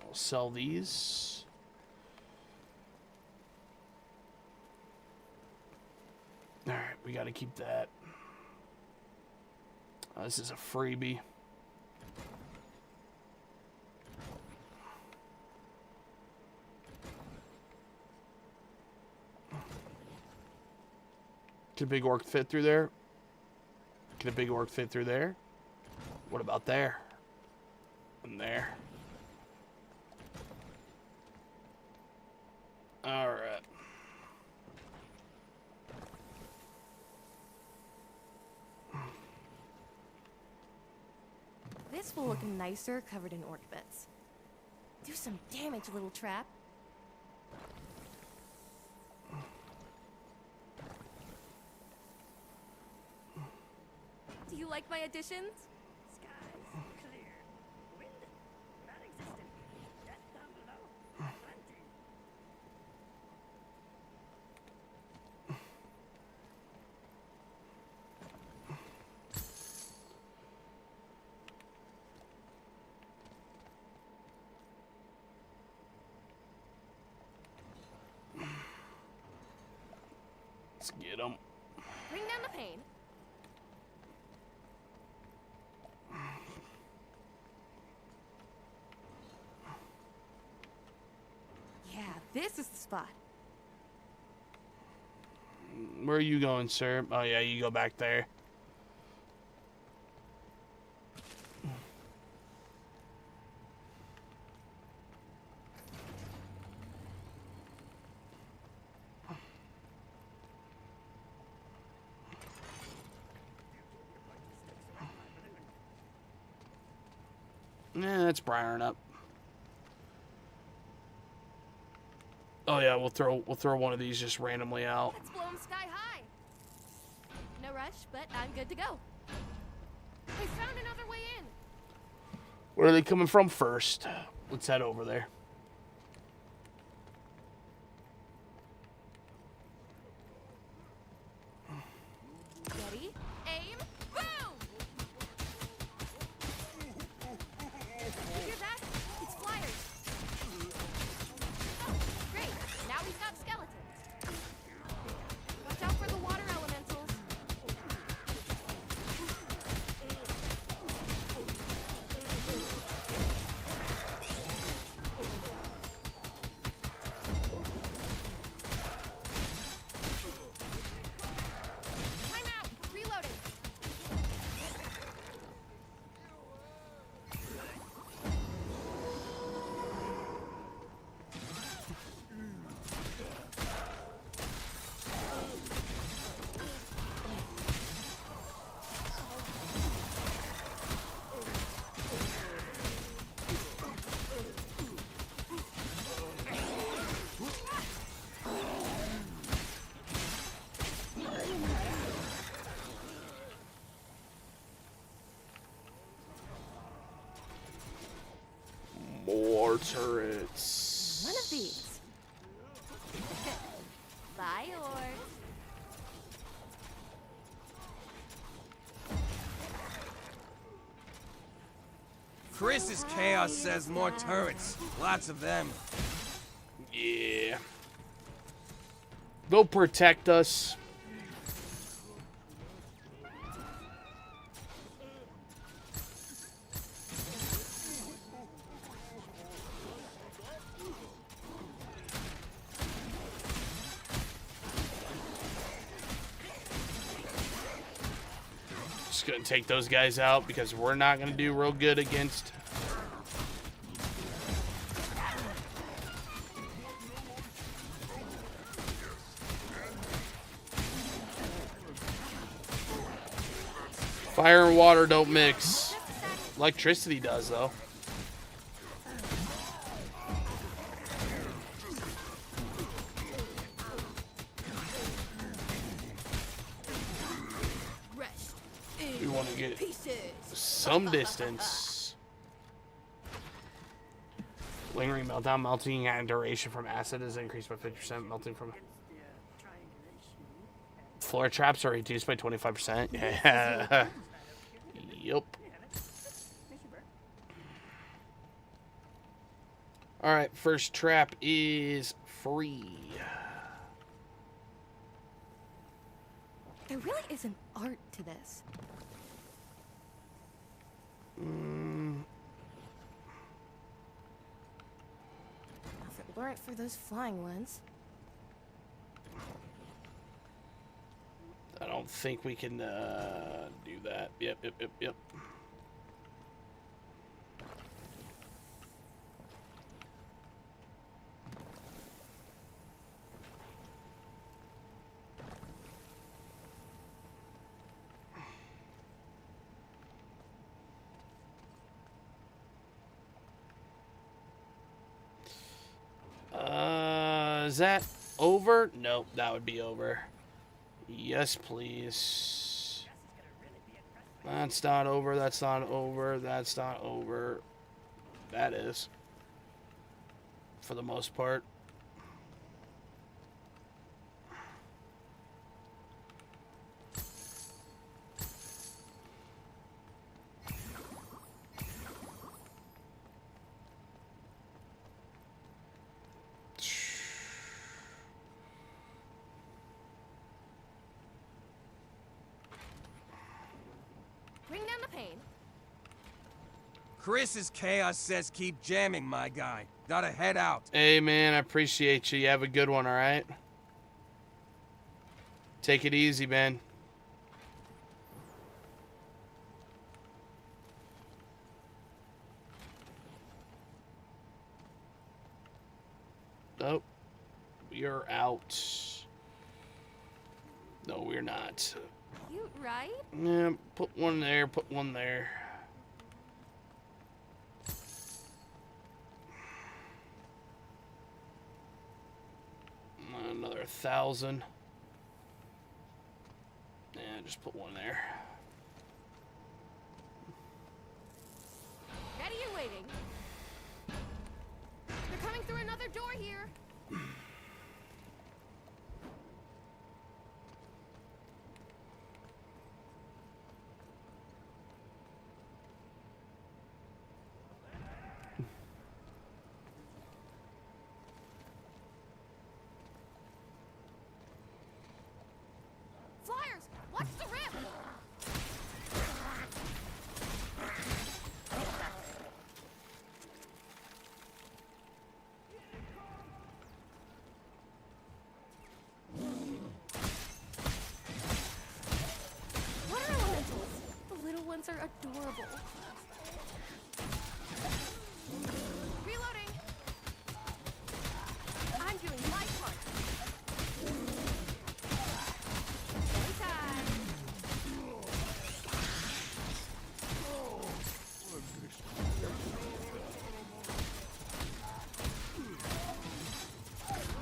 I'll sell these. All right, we got to keep that. This is a freebie. Can a big orc fit through there? Can a big orc fit through there? What about there? And there. Alright. This will look nicer covered in orc bits. Do some damage, little trap. Do you like my additions? Sky Let's get them. Bring down the pain. Yeah, this is the spot. Where are you going, sir? Oh, yeah, you go back there. Yeah, that's briaring up. Oh yeah, we'll throw one of these just randomly out. Let's blow 'em sky high. No rush, but I'm good to go. I found another way in. Where are they coming from first? Let's head over there. Ready? Aim. Boom! You hear that? It's flyers. Great. Now we've got skeletons. Watch out for the water elementals. Time out. Reloading. More turrets. One of these. Bye, Orcs. Chris's chaos says more turrets. Lots of them. Yeah. They'll protect us. Just gonna take those guys out because we're not gonna do real good against. Fire and water don't mix. Electricity does, though. Rest. We want to get Pieces. some distance. Lingering meltdown, melting and duration from acid is increased by 50%. Melting from floor traps are reduced by 25%. Yeah. Yup. All right, first trap is free. There really is an art to this. If it weren't for those flying ones. I don't think we can do that. Yep. Is that over? Nope, that would be over. Yes, please. That's not over. That's not over. That's not over. That is. For the most part. Putting down the pain. Chris's chaos says keep jamming, my guy. Gotta head out. Hey, man, I appreciate you. You have a good one, all right? Take it easy, man. Oh, we're out. No, we're not. Cute, right? Yeah, put one there, put one there. Another 1,000. Yeah, just put one there. Ready and waiting. They're coming through another door here. Flyers, watch the rip. Water elementals. The little ones are adorable. Reloading. I'm doing my part. Anytime.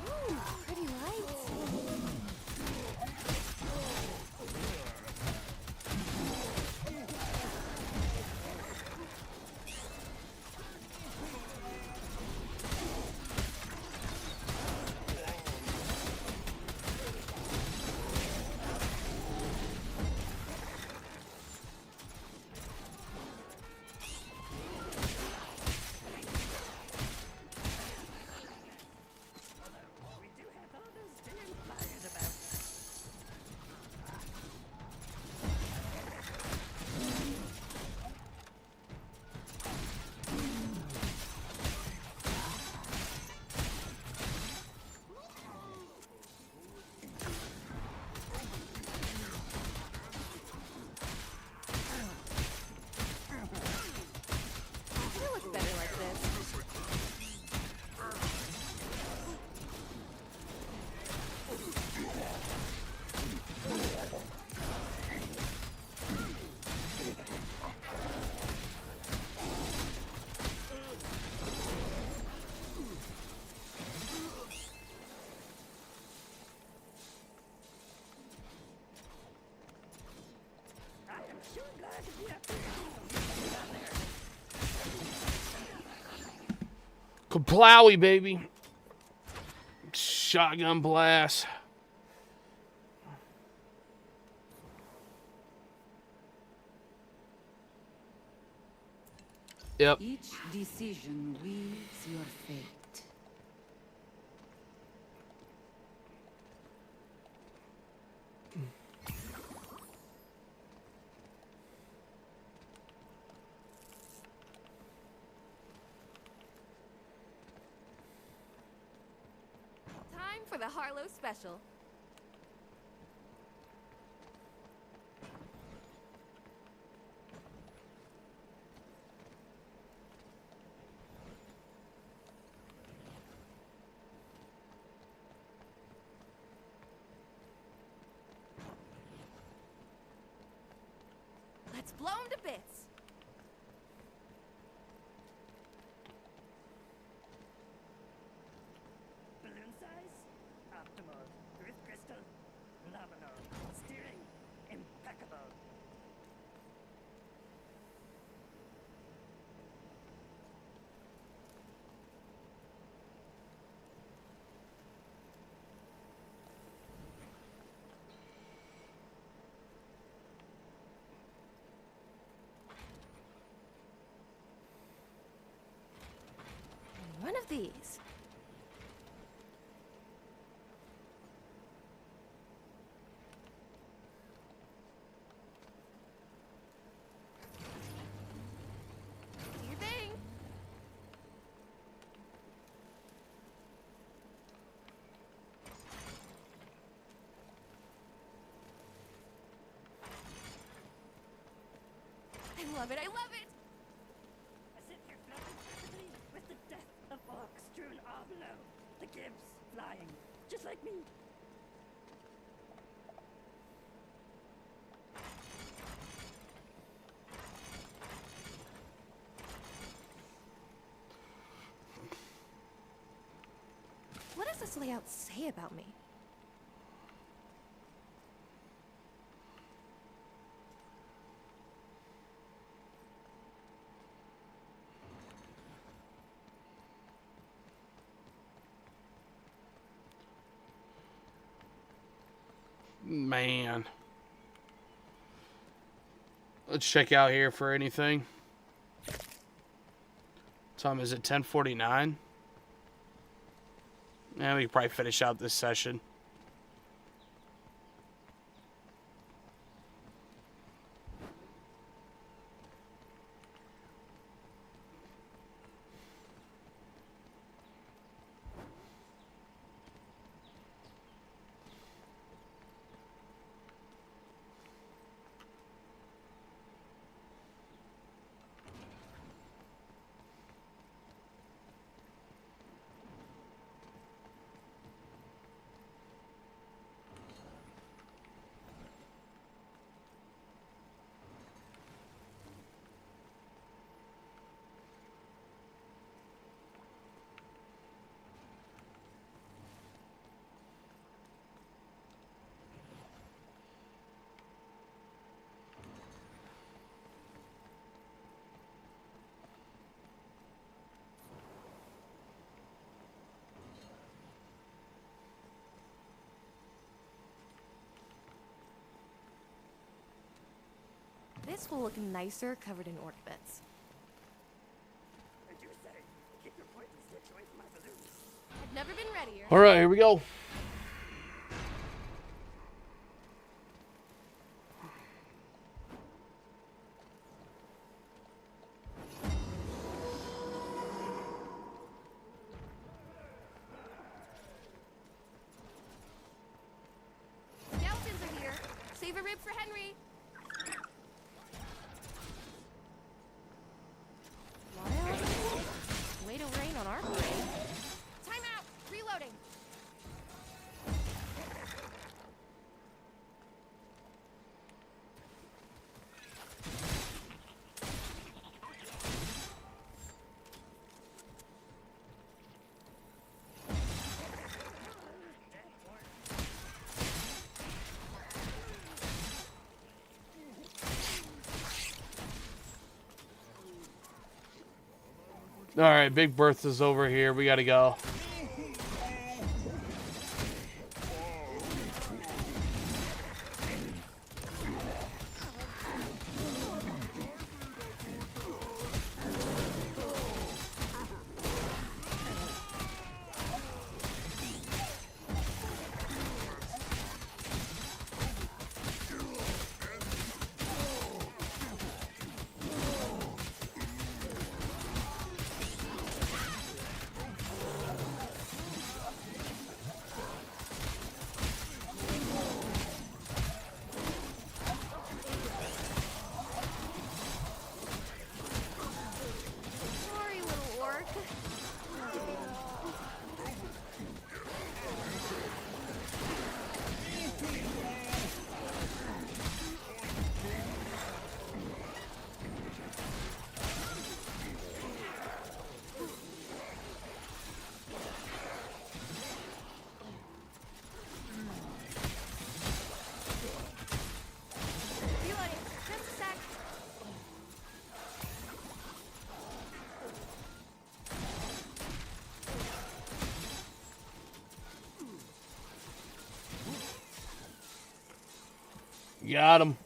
Ooh, pretty lights. We do have all those damn flyers about. It looks better like this. I am sure glad to be up here. Down there. Kaplowy, baby. Shotgun blast. Yep. Each decision weaves your fate. Time for the Harlow special. Let's blow 'em to bits. Balloon size, optimal. Drift crystal, nominal. Steering, impeccable. One of these. love it, I love it! I sit here floating perfectly with the death of orcs strewn all below. The gibbs flying, just like me. What does this layout say about me? Man. Let's check out here for anything. Time is it 10:49? Yeah, we can probably finish out this session. This will look nicer covered in orc bits. I do say, keep your poison sticks away from my balloons. I've never been readier. All right, here we go. Skeletons are here. Save a rib for Henry. Wild. Way to rain on our parade. Time out. Reloading. All right, Big Bertha's over here. We gotta go. Sorry, little orc. Reloading. Just a sec. Got him.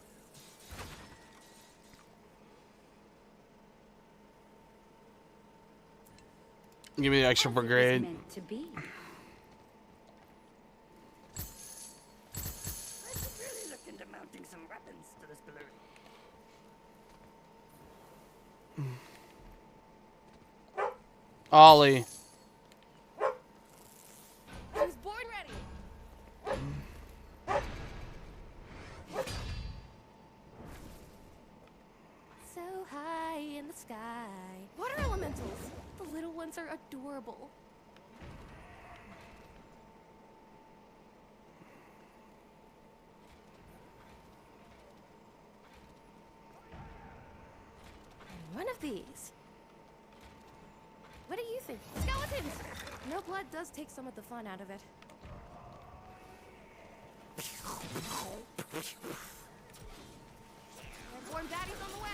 Give me the extra brigade. Meant to be. I could really look into mounting some weapons to this balloon. Ollie. I was born ready. So, so high in the sky. Water elementals. The little ones are adorable. One of these. What do you think? Skeletons! No blood does take some of the fun out of it. Warm daddy's on the way.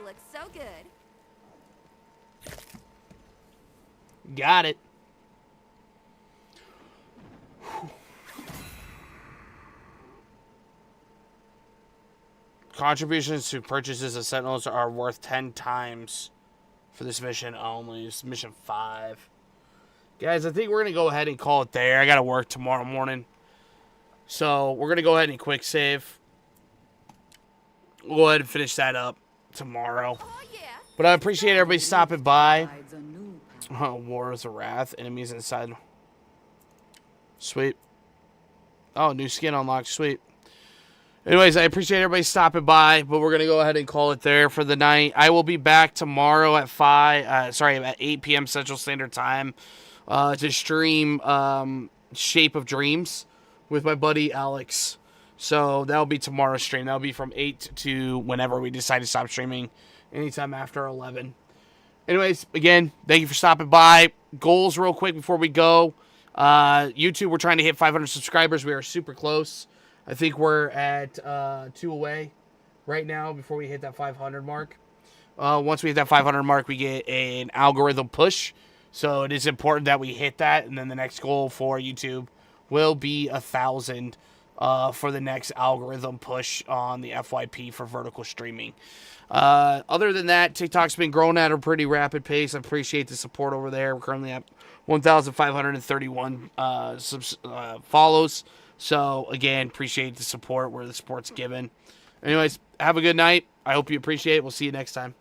Looks so good. Got it. Contributions to purchases of Sentinels are worth 10 times for this mission only. It's mission 5. Guys, I think we're going to go ahead and call it there. I got to work tomorrow morning. So we're going to go ahead and quick save. We'll go ahead and finish that up tomorrow. Oh, yeah. But I appreciate everybody stopping by. Wars of Wrath. Enemies inside. Sweet. Oh, new skin unlocked. Sweet. Anyways, I appreciate everybody stopping by, but we're going to go ahead and call it there for the night. I will be back tomorrow at at 8 p.m. Central Standard Time to stream Shape of Dreams with my buddy Alex. So that'll be tomorrow's stream. That'll be from 8 to whenever we decide to stop streaming, anytime after 11. Anyways, again, thank you for stopping by. Goals real quick before we go. YouTube, we're trying to hit 500 subscribers. We are super close. I think we're at 2 away right now before we hit that 500 mark. Once we hit that 500 mark, we get an algorithm push. So it is important that we hit that. And then the next goal for YouTube will be 1,000 for the next algorithm push on the FYP for vertical streaming. Other than that, TikTok's been growing at a pretty rapid pace. I appreciate the support over there. We're currently at 1,531 follows. So, again, appreciate the support where the support's given. Anyways, have a good night. I hope you appreciate it. We'll see you next time.